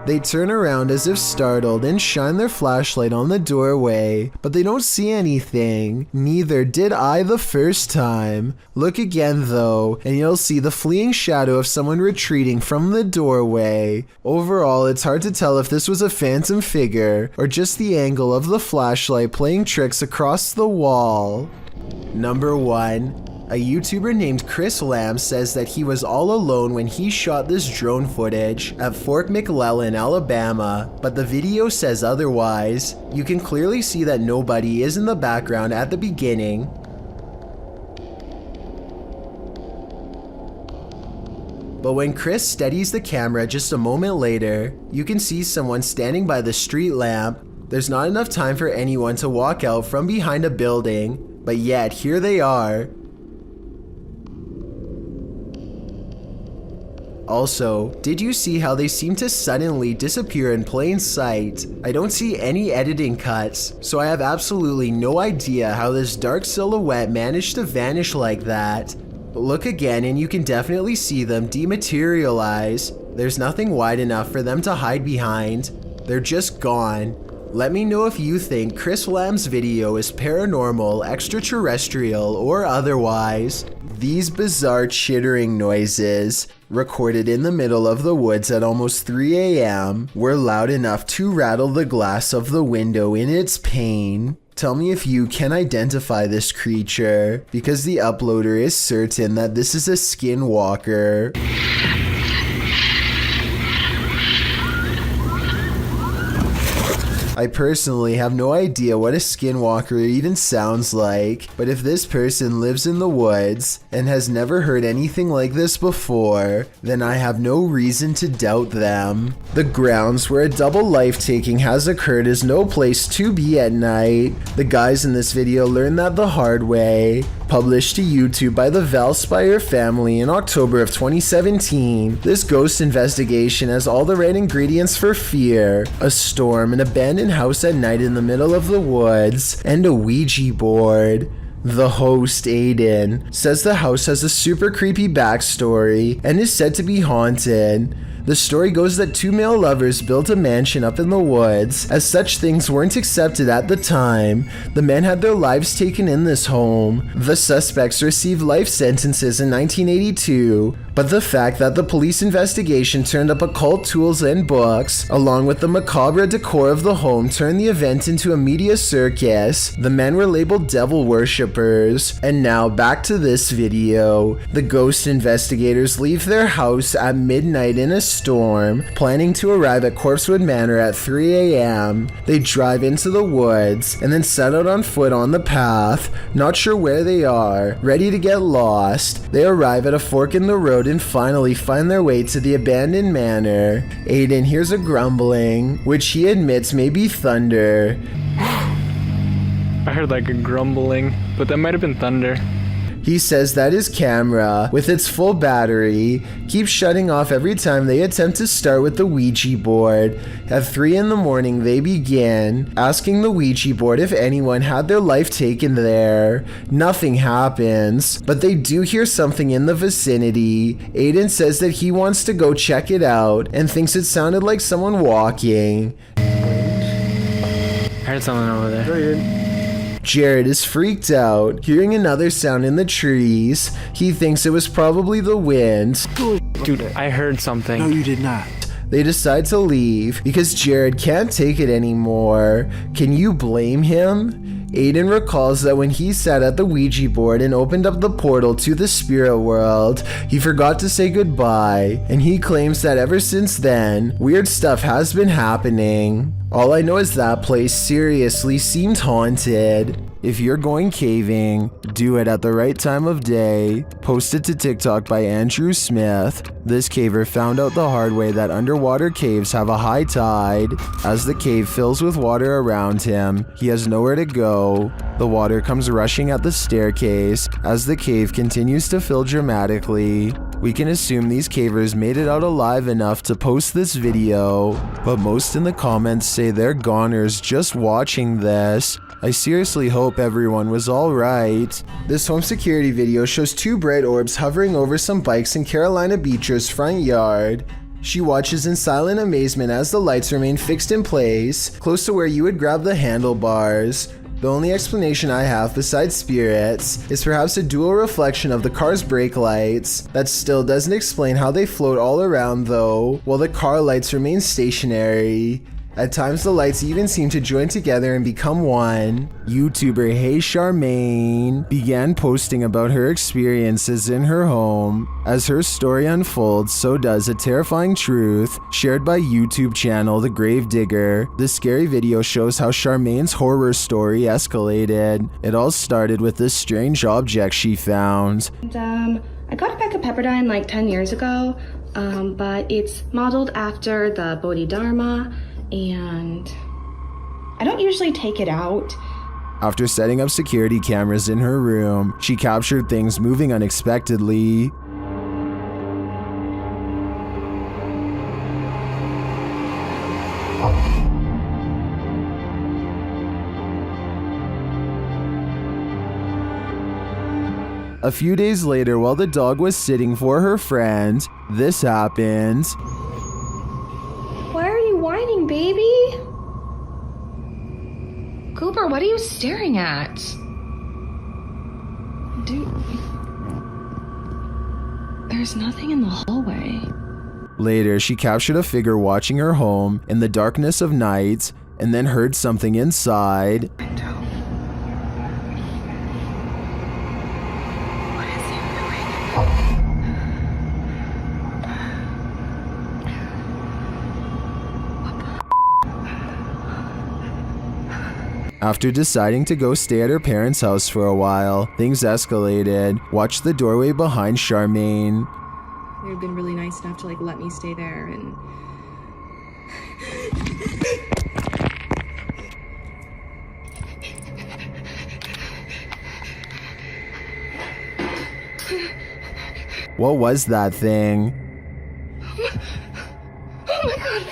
They turn around as if startled and shine their flashlight on the doorway, but they don't see anything. Neither did I the first time. Look again though, and you'll see the fleeing shadow of someone retreating from the doorway. Overall, it's hard to tell if this was a phantom figure or just the angle of the flashlight playing tricks across the wall. Number 1. A YouTuber named Chris Lamb says that he was all alone when he shot this drone footage at Fort McClellan, Alabama, but the video says otherwise. You can clearly see that nobody is in the background at the beginning. But when Chris steadies the camera just a moment later, you can see someone standing by the street lamp. There's not enough time for anyone to walk out from behind a building, but yet here they are. Also, did you see how they seem to suddenly disappear in plain sight? I don't see any editing cuts, so I have absolutely no idea how this dark silhouette managed to vanish like that. But look again and you can definitely see them dematerialize. There's nothing wide enough for them to hide behind. They're just gone. Let me know if you think Chris Lamb's video is paranormal, extraterrestrial, or otherwise. These bizarre chittering noises, recorded in the middle of the woods at almost 3 a.m., were loud enough to rattle the glass of the window in its pain. Tell me if you can identify this creature, because the uploader is certain that this is a Skinwalker. I personally have no idea what a skinwalker even sounds like, but if this person lives in the woods and has never heard anything like this before, then I have no reason to doubt them. The grounds where a double life-taking has occurred is no place to be at night. The guys in this video learned that the hard way. Published to YouTube by the Valspire family in October of 2017, this ghost investigation has all the right ingredients for fear: a storm, an abandoned house at night in the middle of the woods, and a Ouija board. The host, Aiden, says the house has a super creepy backstory and is said to be haunted. The story goes that two male lovers built a mansion up in the woods, as such things weren't accepted at the time. The men had their lives taken in this home. The suspects received life sentences in 1982, but the fact that the police investigation turned up occult tools and books, along with the macabre decor of the home, turned the event into a media circus. The men were labeled devil worshippers. And now back to this video. The ghost investigators leave their house at midnight in a storm, planning to arrive at Corpsewood Manor at 3 a.m. They drive into the woods and then set out on foot on the path, not sure where they are, ready to get lost. They arrive at a fork in the road and finally find their way to the abandoned manor. Aiden hears a grumbling, which he admits may be thunder. I heard like a grumbling, but that might have been thunder. He says that his camera, with its full battery, keeps shutting off every time they attempt to start with the Ouija board. At 3 in the morning, they begin asking the Ouija board if anyone had their life taken there. Nothing happens, but they do hear something in the vicinity. Aiden says that he wants to go check it out and thinks it sounded like someone walking. I heard someone over there. Jared is freaked out, hearing another sound in the trees. He thinks it was probably the wind. Dude, I heard something. No, you did not. They decide to leave because Jared can't take it anymore. Can you blame him? Aiden recalls that when he sat at the Ouija board and opened up the portal to the spirit world, he forgot to say goodbye, and he claims that ever since then, weird stuff has been happening. All I know is that place seriously seemed haunted. If you're going caving, do it at the right time of day. Posted to TikTok by Andrew Smith. This caver found out the hard way that underwater caves have a high tide. As the cave fills with water around him, he has nowhere to go. The water comes rushing at the staircase as the cave continues to fill dramatically. We can assume these cavers made it out alive enough to post this video, but most in the comments say they're goners just watching this. I seriously hope everyone was alright. This home security video shows two bright orbs hovering over some bikes in Carolina Beecher's front yard. She watches in silent amazement as the lights remain fixed in place, close to where you would grab the handlebars. The only explanation I have besides spirits is perhaps a dual reflection of the car's brake lights. That still doesn't explain how they float all around though, while the car lights remain stationary. At times the lights even seem to join together and become one. YouTuber Hey Charmaine began posting about her experiences in her home. As her story unfolds, so does a terrifying truth shared by YouTube channel The Gravedigger. This scary video shows how Charmaine's horror story escalated. It all started with this strange object she found. I got a pack of Pepperdine like 10 years ago, but it's modeled after the Bodhidharma, and I don't usually take it out. After setting up security cameras in her room, she captured things moving unexpectedly. A few days later, while the dog was sitting for her friend, this happened. Why are you whining, baby? Cooper, what are you staring at? Dude, there's nothing in the hallway. Later, she captured a figure watching her home in the darkness of night and then heard something inside. After deciding to go stay at her parents' house for a while, things escalated. Watch the doorway behind Charmaine. They've been really nice enough to let me stay there and... What was that thing? Oh my god.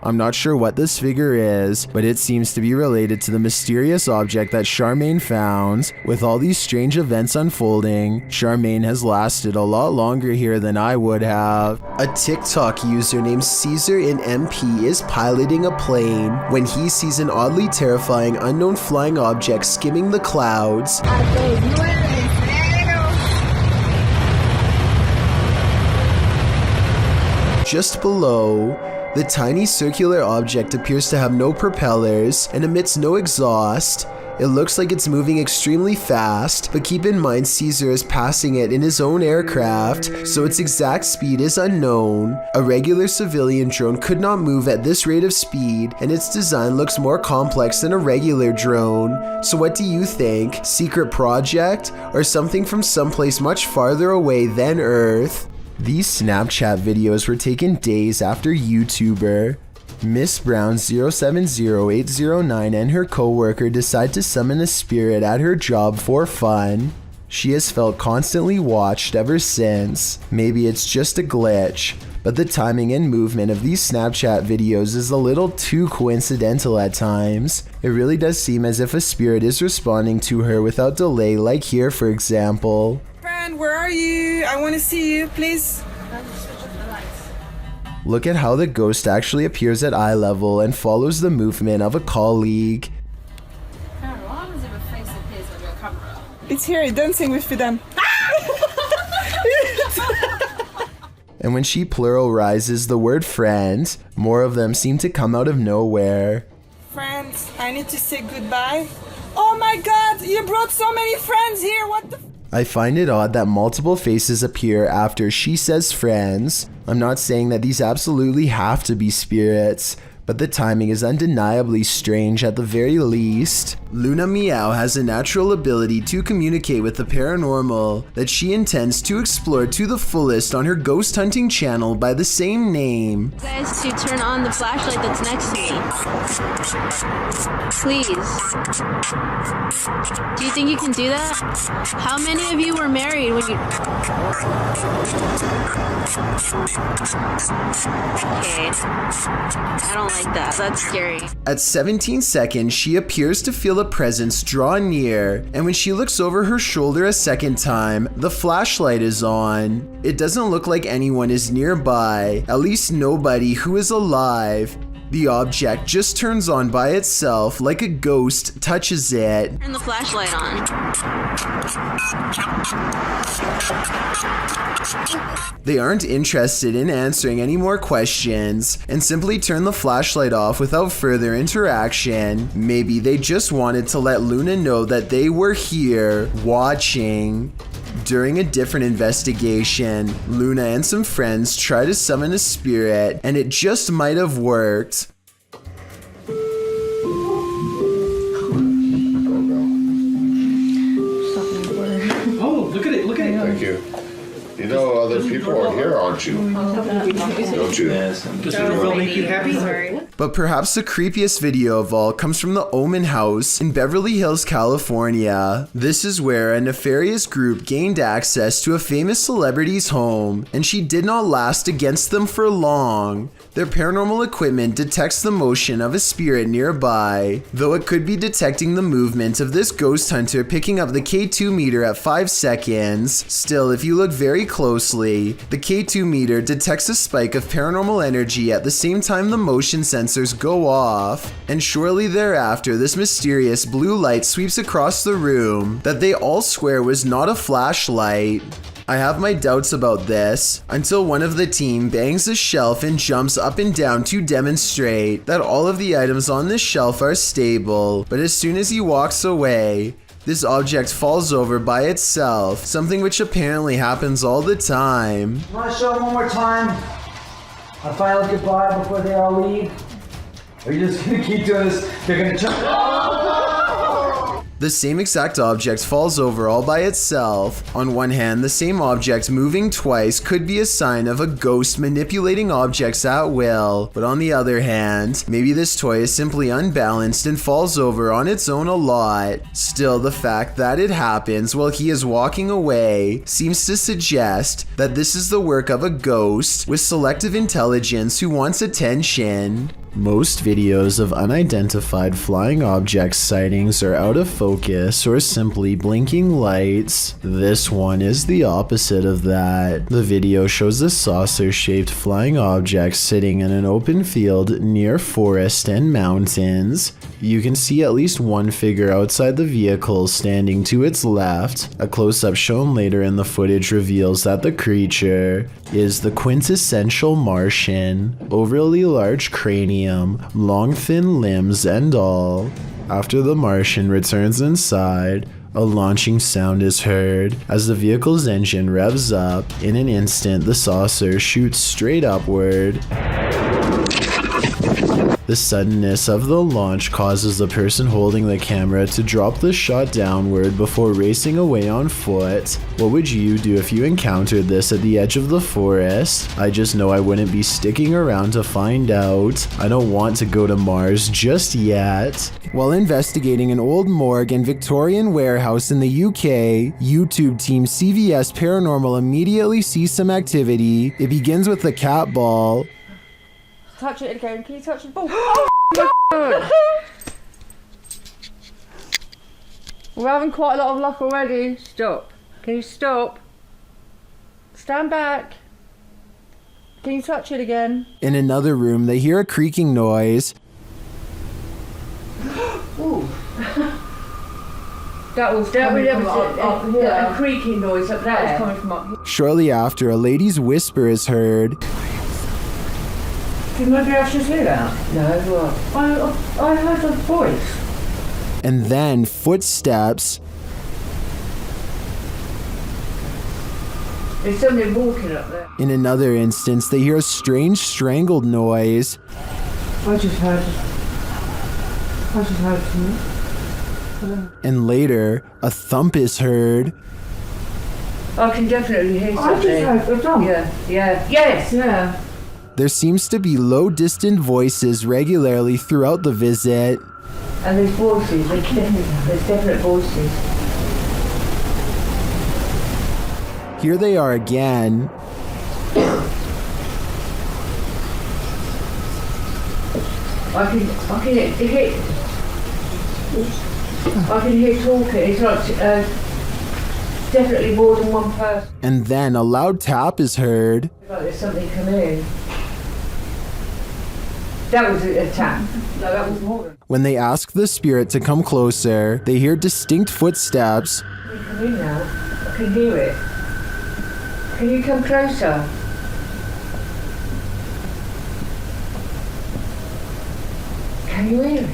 I'm not sure what this figure is, but it seems to be related to the mysterious object that Charmaine found. With all these strange events unfolding, Charmaine has lasted a lot longer here than I would have. A TikTok user named Caesar in MP is piloting a plane when he sees an oddly terrifying unknown flying object skimming the clouds. Just below, the tiny circular object appears to have no propellers and emits no exhaust. It looks like it's moving extremely fast, but keep in mind Caesar is passing it in his own aircraft, so its exact speed is unknown. A regular civilian drone could not move at this rate of speed, and its design looks more complex than a regular drone. So what do you think? Secret project? Or something from someplace much farther away than Earth? These Snapchat videos were taken days after YouTuber Miss Brown 070809 and her co-worker decide to summon a spirit at her job for fun. She has felt constantly watched ever since. Maybe it's just a glitch, but the timing and movement of these Snapchat videos is a little too coincidental at times. It really does seem as if a spirit is responding to her without delay, like here for example. Where are you? I want to see you, please. Look at how the ghost actually appears at eye level and follows the movement of a colleague. It's here, dancing with them. And when she pluralizes the word friend, more of them seem to come out of nowhere. Friends, I need to say goodbye. Oh my god, you brought so many friends here, what the I find it odd that multiple faces appear after she says friends. I'm not saying that these absolutely have to be spirits, but the timing is undeniably strange at the very least. Luna Meow has a natural ability to communicate with the paranormal that she intends to explore to the fullest on her ghost hunting channel by the same name. Guys, to turn on the flashlight that's next to me. Please. Do you think you can do that? How many of you were married when you... Okay. I don't like that. That's scary. At 17 seconds, she appears to feel a presence draw near, and when she looks over her shoulder a second time, the flashlight is on. It doesn't look like anyone is nearby, at least nobody who is alive. The object just turns on by itself like a ghost touches it. Turn the flashlight on. They aren't interested in answering any more questions and simply turn the flashlight off without further interaction. Maybe they just wanted to let Luna know that they were here, watching. During a different investigation, Luna and some friends try to summon a spirit, and it just might have worked. Oh, look at it, look at it. Thank you. You know other people are here, aren't you? Don't you? Does the doorbell make you happy? But perhaps the creepiest video of all comes from the Omen House in Beverly Hills, California. This is where a nefarious group gained access to a famous celebrity's home, and she did not last against them for long. Their paranormal equipment detects the motion of a spirit nearby, though it could be detecting the movement of this ghost hunter picking up the K2 meter at 5 seconds. Still, if you look very closely, the K2 meter detects a spike of paranormal energy at the same time the motion sensors go off, and shortly thereafter this mysterious blue light sweeps across the room that they all swear was not a flashlight. I have my doubts about this until one of the team bangs a shelf and jumps up and down to demonstrate that all of the items on this shelf are stable, but as soon as he walks away, this object falls over by itself, something which apparently happens all the time. Want to show them one more time? A final goodbye before they all leave? Are you just gonna keep doing this? They're gonna jump. The same exact object falls over all by itself. On one hand, the same object moving twice could be a sign of a ghost manipulating objects at will, but on the other hand, maybe this toy is simply unbalanced and falls over on its own a lot. Still, the fact that it happens while he is walking away seems to suggest that this is the work of a ghost with selective intelligence who wants attention. Most videos of unidentified flying object sightings are out of focus or simply blinking lights. This one is the opposite of that. The video shows a saucer-shaped flying object sitting in an open field near forest and mountains. You can see at least one figure outside the vehicle standing to its left. A close-up shown later in the footage reveals that the creature is the quintessential Martian. Overly large cranium, long thin limbs and all. After the Martian returns inside, a launching sound is heard. As the vehicle's engine revs up, in an instant the saucer shoots straight upward. The suddenness of the launch causes the person holding the camera to drop the shot downward before racing away on foot. What would you do if you encountered this at the edge of the forest? I just know I wouldn't be sticking around to find out. I don't want to go to Mars just yet. While investigating an old morgue and Victorian warehouse in the UK, YouTube team CVS Paranormal immediately sees some activity. It begins with the cat ball. Touch it again. Can you touch the ball? Oh my God. We're having quite a lot of luck already. Stop. Can you stop? Stand back. Can you touch it again? In another room, they hear a creaking noise. Ooh. That was coming from up here. A creaking noise up there. That was coming from up here. Shortly after, a lady's whisper is heard. Did maybe I should hear that? No, what? I heard a voice. And then footsteps. There's somebody walking up there. In another instance, they hear a strange strangled noise. I just heard something. And later, a thump is heard. I can definitely hear something. I just heard a thump. Yeah. Yes. Yeah. There seems to be low, distant voices regularly throughout the visit. And there's voices, there's definite voices. Here they are again. I can hear talking. It's like definitely more than one person. And then a loud tap is heard. Like there's something coming in. That was a tap. No, that was more. When they ask the spirit to come closer, they hear distinct footsteps. Can you come in now? I can hear it. Can you come closer? Can you hear it?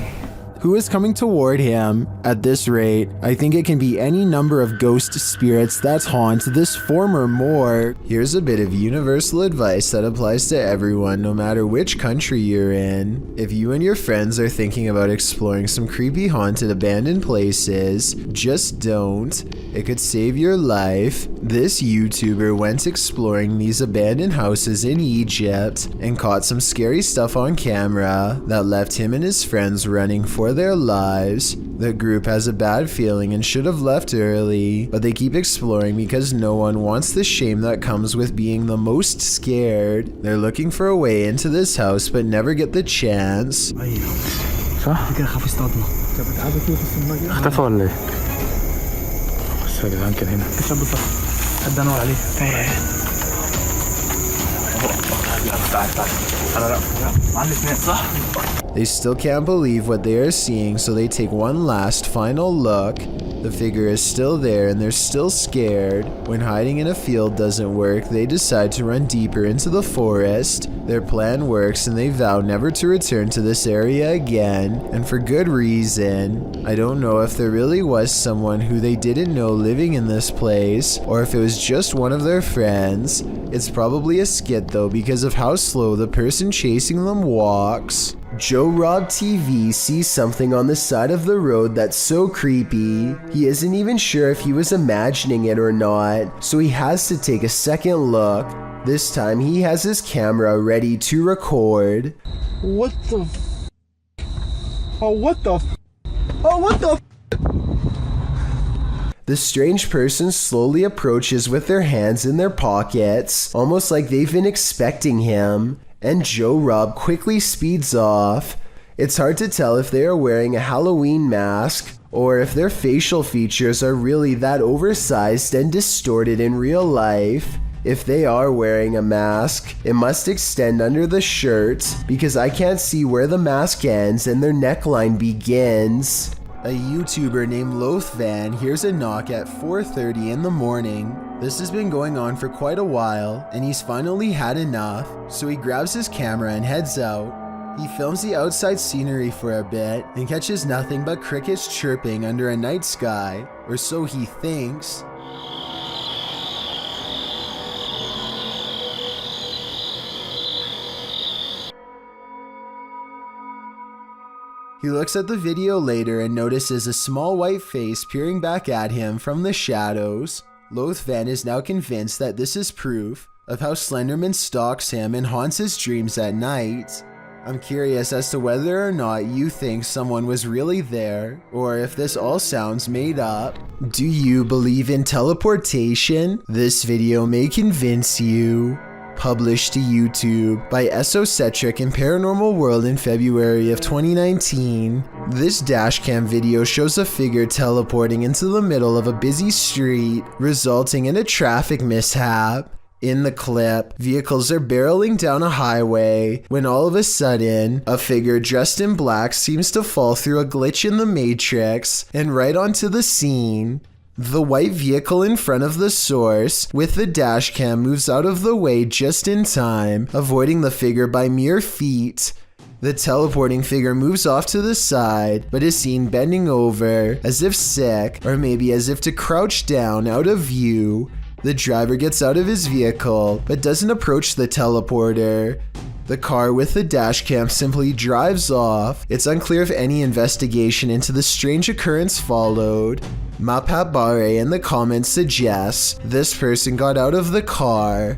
Who is coming toward him? At this rate, I think it can be any number of ghost spirits that haunt this former morgue. Here's a bit of universal advice that applies to everyone, no matter which country you're in. If you and your friends are thinking about exploring some creepy haunted abandoned places, just don't. It could save your life. This YouTuber went exploring these abandoned houses in Egypt and caught some scary stuff on camera that left him and his friends running for their lives. The group has a bad feeling and should have left early, but they keep exploring because no one wants the shame that comes with being the most scared. They're looking for a way into this house but never get the chance. صح؟ كده خاف يصطادنا. اختفى ولا ايه؟ بس يا جدعان كان هنا. الشاب صح. حد انور عليه. They still can't believe what they are seeing, so they take one last final look. The figure is still there and they're still scared. When hiding in a field doesn't work, they decide to run deeper into the forest. Their plan works and they vow never to return to this area again, and for good reason. I don't know if there really was someone who they didn't know living in this place, or if it was just one of their friends. It's probably a skit though, because of how slow the person chasing them walks. Joe Rob TV sees something on the side of the road that's so creepy, he isn't even sure if he was imagining it or not, so he has to take a second look. This time he has his camera ready to record. What the f? Oh, what the f? Oh, what the f? The strange person slowly approaches with their hands in their pockets, almost like they've been expecting him, and Joe Rob quickly speeds off. It's hard to tell if they are wearing a Halloween mask, or if their facial features are really that oversized and distorted in real life. If they are wearing a mask, it must extend under the shirt, because I can't see where the mask ends and their neckline begins. A YouTuber named Lothvan hears a knock at 4:30 in the morning. This has been going on for quite a while, and he's finally had enough, so he grabs his camera and heads out. He films the outside scenery for a bit and catches nothing but crickets chirping under a night sky, or so he thinks. He looks at the video later and notices a small white face peering back at him from the shadows. Lothvan is now convinced that this is proof of how Slenderman stalks him and haunts his dreams at night. I'm curious as to whether or not you think someone was really there, or if this all sounds made up. Do you believe in teleportation? This video may convince you. Published to YouTube by Esocentric and Paranormal World in February of 2019. This dashcam video shows a figure teleporting into the middle of a busy street, resulting in a traffic mishap. In the clip, vehicles are barreling down a highway when all of a sudden, a figure dressed in black seems to fall through a glitch in the matrix and right onto the scene. The white vehicle in front of the source with the dash cam moves out of the way just in time, avoiding the figure by mere feet. The teleporting figure moves off to the side, but is seen bending over, as if sick, or maybe as if to crouch down out of view. The driver gets out of his vehicle, but doesn't approach the teleporter. The car with the dash cam simply drives off. It's unclear if any investigation into the strange occurrence followed. Mapabare in the comments suggests this person got out of the car.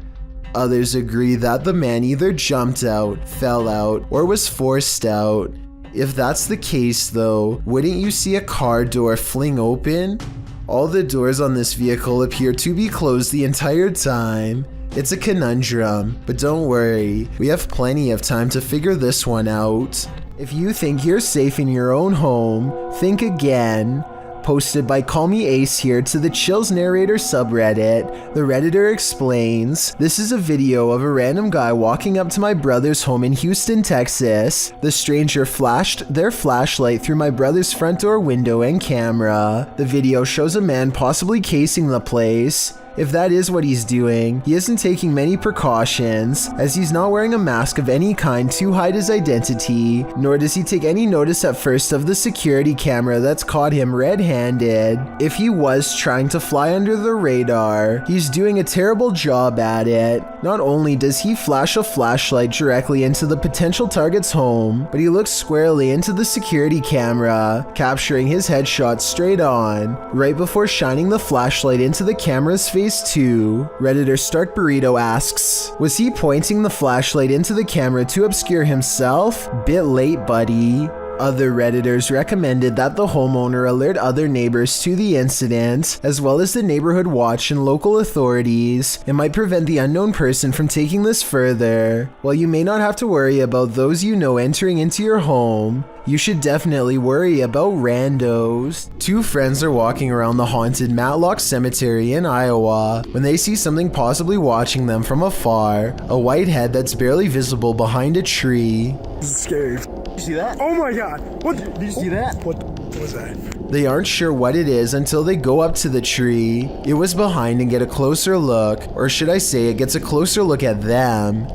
Others agree that the man either jumped out, fell out, or was forced out. If that's the case though, wouldn't you see a car door fling open? All the doors on this vehicle appear to be closed the entire time. It's a conundrum, but don't worry, we have plenty of time to figure this one out. If you think you're safe in your own home, think again. Posted by Call Me Ace here to the Chills Narrator subreddit, the Redditor explains, this is a video of a random guy walking up to my brother's home in Houston, Texas. The stranger flashed their flashlight through my brother's front door window and camera. The video shows a man possibly casing the place. If that is what he's doing, he isn't taking many precautions, as he's not wearing a mask of any kind to hide his identity, nor does he take any notice at first of the security camera that's caught him red-handed. If he was trying to fly under the radar, he's doing a terrible job at it. Not only does he flash a flashlight directly into the potential target's home, but he looks squarely into the security camera, capturing his headshot straight on. Right before shining the flashlight into the camera's face too, Redditor Stark Burrito asks, was he pointing the flashlight into the camera to obscure himself? Bit late, buddy. Other Redditors recommended that the homeowner alert other neighbors to the incident, as well as the neighborhood watch and local authorities. It might prevent the unknown person from taking this further. While you may not have to worry about those you know entering into your home, you should definitely worry about randos. Two friends are walking around the haunted Matlock Cemetery in Iowa when they see something possibly watching them from afar, a white head that's barely visible behind a tree. This is scary. Did you see that? Oh my god! What? Did you see that? What was that? They aren't sure what it is until they go up to the tree. It was behind and get a closer look, or should I say it gets a closer look at them.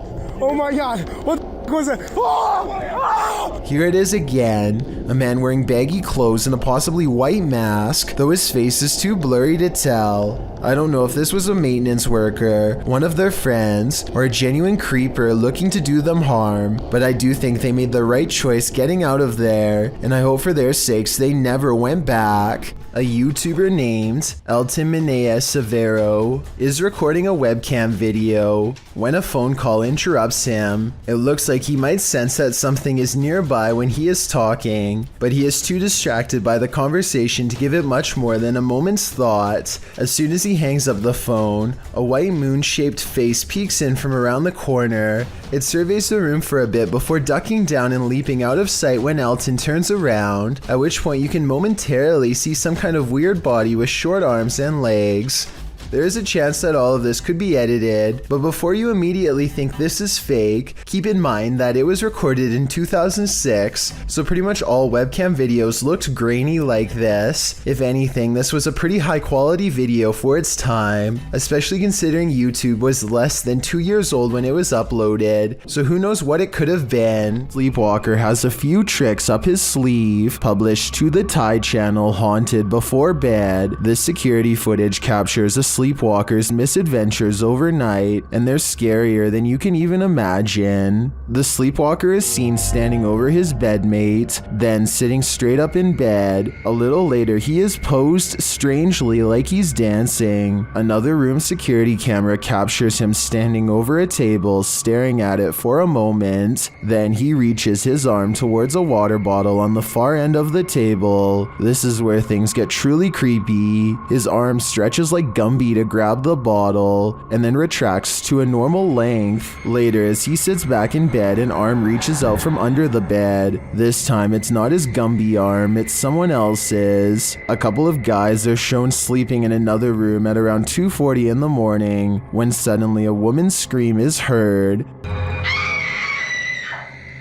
Oh my god! What was that? Oh! Here it is again. A man wearing baggy clothes and a possibly white mask, though his face is too blurry to tell. I don't know if this was a maintenance worker, one of their friends, or a genuine creeper looking to do them harm, but I do think they made the right choice getting out of there, and I hope for their sakes they never went back. A YouTuber named Elton Minea Severo is recording a webcam video. When a phone call interrupts him, it looks like he might sense that something is nearby when he is talking, but he is too distracted by the conversation to give it much more than a moment's thought. As soon as he hangs up the phone, a white moon-shaped face peeks in from around the corner. It surveys the room for a bit before ducking down and leaping out of sight when Elton turns around, at which point you can momentarily see some kind of weird body with short arms and legs. There is a chance that all of this could be edited, but before you immediately think this is fake, keep in mind that it was recorded in 2006, so pretty much all webcam videos looked grainy like this. If anything, this was a pretty high quality video for its time, especially considering YouTube was less than 2 years old when it was uploaded, so who knows what it could have been. Sleepwalker has a few tricks up his sleeve. Published to the Thai channel Haunted Before Bed, this security footage captures a Sleepwalker's misadventures overnight, and they're scarier than you can even imagine. The Sleepwalker is seen standing over his bedmate, then sitting straight up in bed. A little later, he is posed strangely like he's dancing. Another room security camera captures him standing over a table, staring at it for a moment. Then he reaches his arm towards a water bottle on the far end of the table. This is where things get truly creepy. His arm stretches like Gumby to grab the bottle, and then retracts to a normal length. Later, as he sits back in bed, an arm reaches out from under the bed. This time, it's not his Gumby arm, it's someone else's. A couple of guys are shown sleeping in another room at around 2:40 in the morning, when suddenly a woman's scream is heard.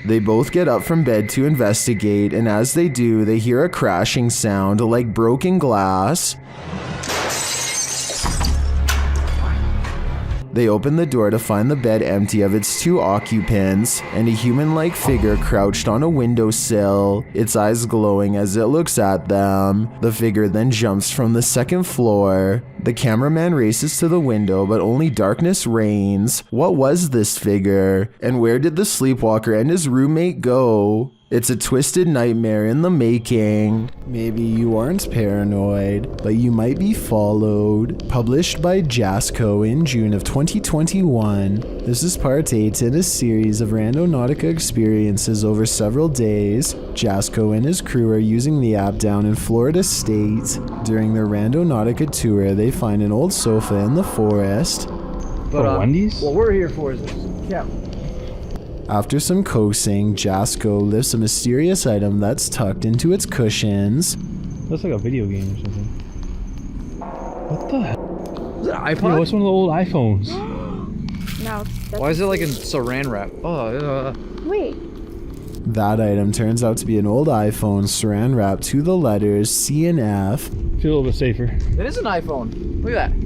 They both get up from bed to investigate, and as they do, they hear a crashing sound like broken glass. They open the door to find the bed empty of its 2 occupants, and a human-like figure crouched on a windowsill, its eyes glowing as it looks at them. The figure then jumps from the 2nd floor. The cameraman races to the window, but only darkness reigns. What was this figure? And where did the Sleepwalker and his roommate go? It's a twisted nightmare in the making. Maybe you aren't paranoid, but you might be followed. Published by Jasco in June of 2021. This is part 8 in a series of Randonautica experiences over several days. Jasco and his crew are using the app down in Florida State. During their Randonautica tour, they find an old sofa in the forest. But Wendy's? What we're here for is this. Yeah. After some coaxing, Jasco lifts a mysterious item that's tucked into its cushions. Looks like a video game or something. What the heck? Is it an iPod? Yeah, what's one of the old iPhones? No. Why is it like in saran wrap? Oh, Wait. That item turns out to be an old iPhone saran wrapped to the letters C and F. Feel a little bit safer. It is an iPhone. Look at that.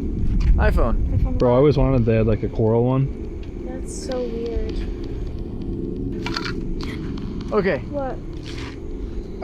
iPhone. Bro, I always wanted they had like a coral one. That's so weird. Okay. What?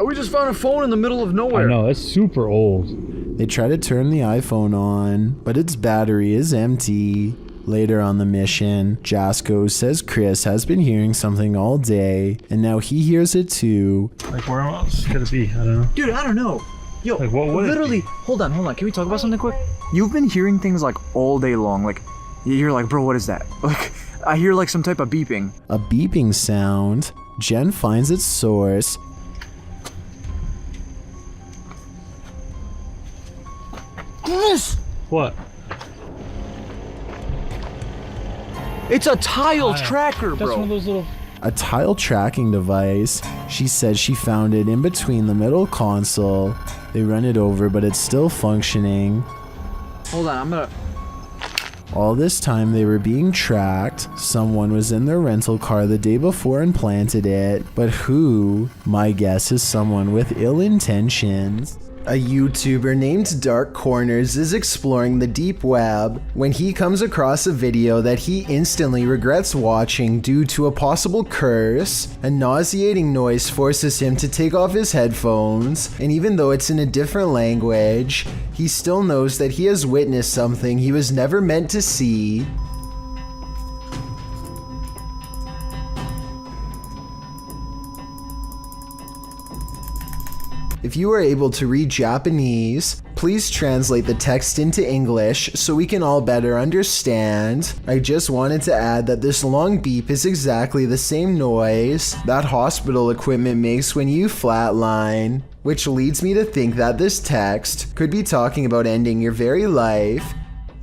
We just found a phone in the middle of nowhere. I know, it's super old. They try to turn the iPhone on, but its battery is empty. Later on the mission, Jasco says Chris has been hearing something all day, and now he hears it too. Like, where else could it be? I don't know. Dude, I don't know. Yo, like, what would literally, it be? Hold on. Can we talk about something quick? You've been hearing things like all day long. Like, you're like, bro, what is that? Like, I hear like some type of beeping. A beeping sound. Jen finds its source. Chris! What? It's a tile tracker, bro. That's one of those little... A tile tracking device. She says she found it in between the middle console. They run it over, but it's still functioning. Hold on, I'm gonna... All this time they were being tracked. Someone was in their rental car the day before and planted it. But who? My guess is someone with ill intentions. A YouTuber named Dark Corners is exploring the deep web when he comes across a video that he instantly regrets watching due to a possible curse. A nauseating noise forces him to take off his headphones, and even though it's in a different language, he still knows that he has witnessed something he was never meant to see. If you are able to read Japanese, please translate the text into English so we can all better understand. I just wanted to add that this long beep is exactly the same noise that hospital equipment makes when you flatline, which leads me to think that this text could be talking about ending your very life.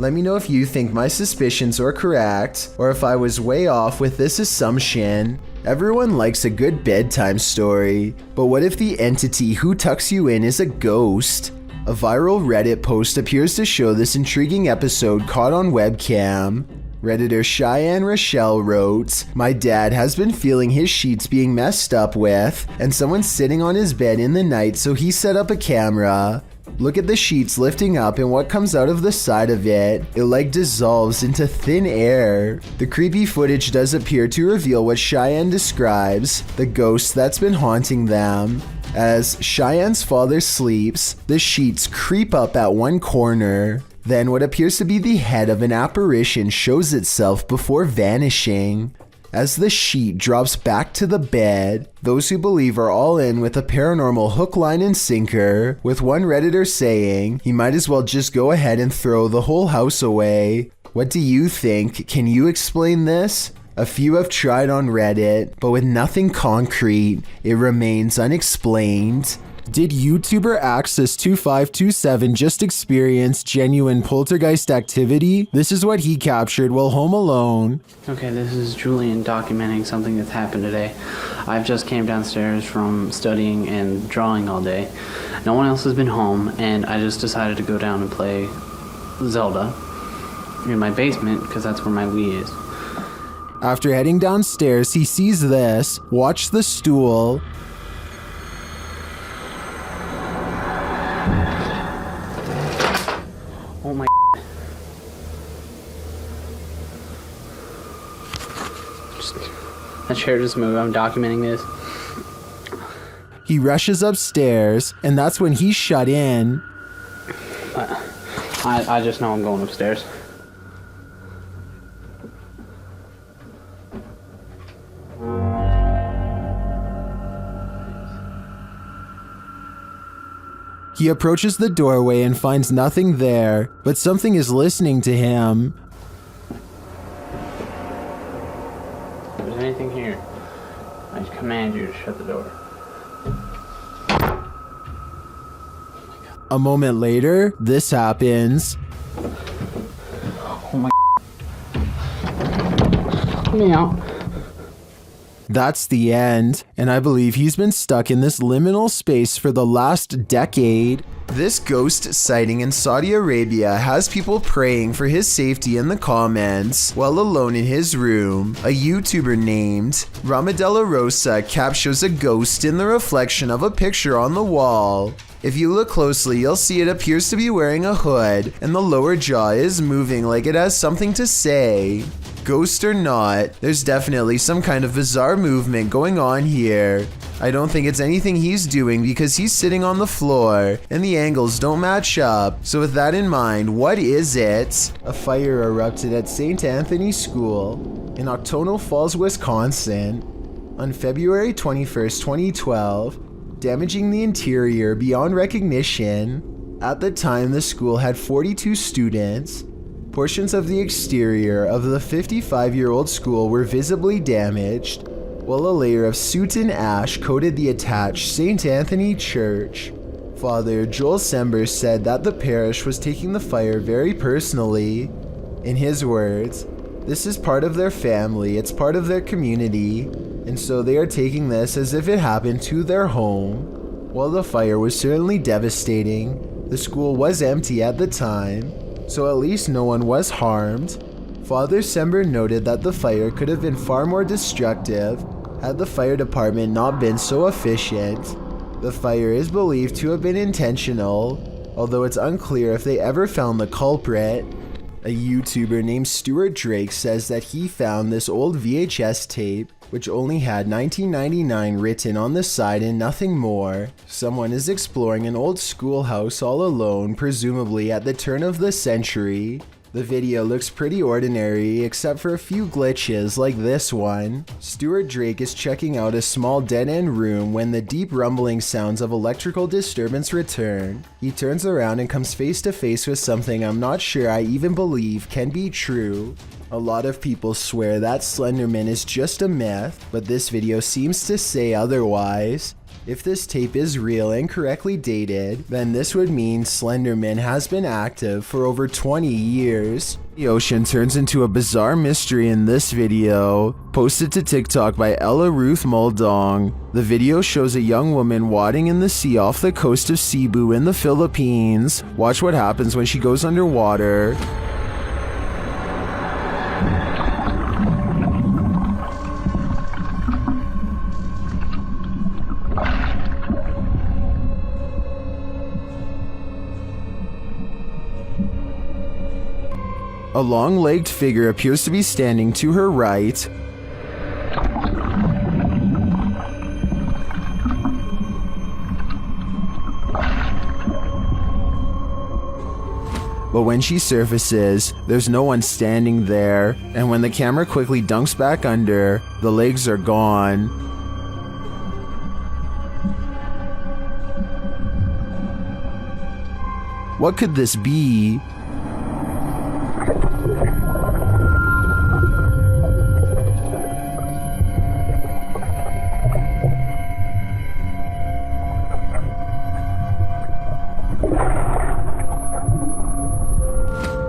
Let me know if you think my suspicions are correct, or if I was way off with this assumption. Everyone likes a good bedtime story, but what if the entity who tucks you in is a ghost? A viral Reddit post appears to show this intriguing episode caught on webcam. Redditor Cheyenne Rochelle wrote, "My dad has been feeling his sheets being messed up with, and someone's sitting on his bed in the night, so he set up a camera. Look at the sheets lifting up, and what comes out of the side of it? It like dissolves into thin air." The creepy footage does appear to reveal what Cheyenne describes, the ghost that's been haunting them. As Cheyenne's father sleeps, the sheets creep up at one corner. Then what appears to be the head of an apparition shows itself before vanishing. As the sheet drops back to the bed, those who believe are all in with a paranormal hook, line, and sinker, with one Redditor saying he might as well just go ahead and throw the whole house away. What do you think? Can you explain this? A few have tried on Reddit, but with nothing concrete, it remains unexplained. Did YouTuber Access2527 just experience genuine poltergeist activity? This is what he captured while home alone. Okay, this is Julian documenting something that's happened today. I've just came downstairs from studying and drawing all day. No one else has been home, and I just decided to go down and play Zelda in my basement because that's where my Wii is. After heading downstairs, he sees this. Watch the stool. Oh my. That chair just moved. I'm documenting this. He rushes upstairs, and that's when he's shut in. I just know I'm going upstairs. He approaches the doorway and finds nothing there, but something is listening to him. If there's anything here, I just command you to shut the door. A moment later, this happens. Oh my. Let me out. That's the end, and I believe he's been stuck in this liminal space for the last decade. This ghost sighting in Saudi Arabia has people praying for his safety in the comments while alone in his room. A YouTuber named Ramadella Rosa captures a ghost in the reflection of a picture on the wall. If you look closely, you'll see it appears to be wearing a hood, and the lower jaw is moving like it has something to say. Ghost or not, there's definitely some kind of bizarre movement going on here. I don't think it's anything he's doing because he's sitting on the floor and the angles don't match up. So with that in mind, what is it? A fire erupted at St. Anthony's School in Octonal Falls, Wisconsin on February 21st, 2012, damaging the interior beyond recognition. At the time, the school had 42 students. Portions of the exterior of the 55-year-old school were visibly damaged, while a layer of soot and ash coated the attached St. Anthony Church. Father Joel Sember said that the parish was taking the fire very personally. In his words, this is part of their family, it's part of their community, and so they are taking this as if it happened to their home. While the fire was certainly devastating, the school was empty at the time, so at least no one was harmed. Father Sember noted that the fire could have been far more destructive had the fire department not been so efficient. The fire is believed to have been intentional, although it's unclear if they ever found the culprit. A YouTuber named Stuart Drake says that he found this old VHS tape, which only had 1999 written on the side and nothing more. Someone is exploring an old schoolhouse all alone, presumably at the turn of the century. The video looks pretty ordinary except for a few glitches like this one. Stuart Drake is checking out a small dead-end room when the deep rumbling sounds of electrical disturbance return. He turns around and comes face to face with something I'm not sure I even believe can be true. A lot of people swear that Slenderman is just a myth, but this video seems to say otherwise. If this tape is real and correctly dated, then this would mean Slenderman has been active for over 20 years. The ocean turns into a bizarre mystery in this video, posted to TikTok by Ella Ruth Muldong. The video shows a young woman wading in the sea off the coast of Cebu in the Philippines. Watch what happens when she goes underwater. A long-legged figure appears to be standing to her right. But when she surfaces, there's no one standing there, and when the camera quickly dunks back under, the legs are gone. What could this be?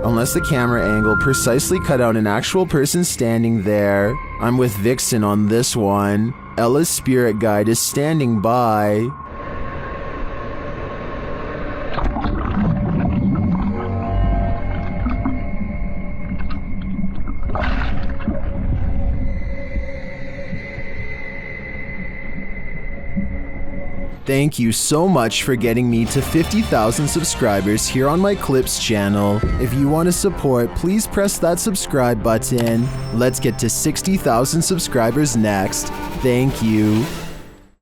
Unless the camera angle precisely cut out an actual person standing there. I'm with Vixen on this one. Ella's spirit guide is standing by. Thank you so much for getting me to 50,000 subscribers here on my Clips channel. If you want to support, please press that subscribe button. Let's get to 60,000 subscribers next. Thank you.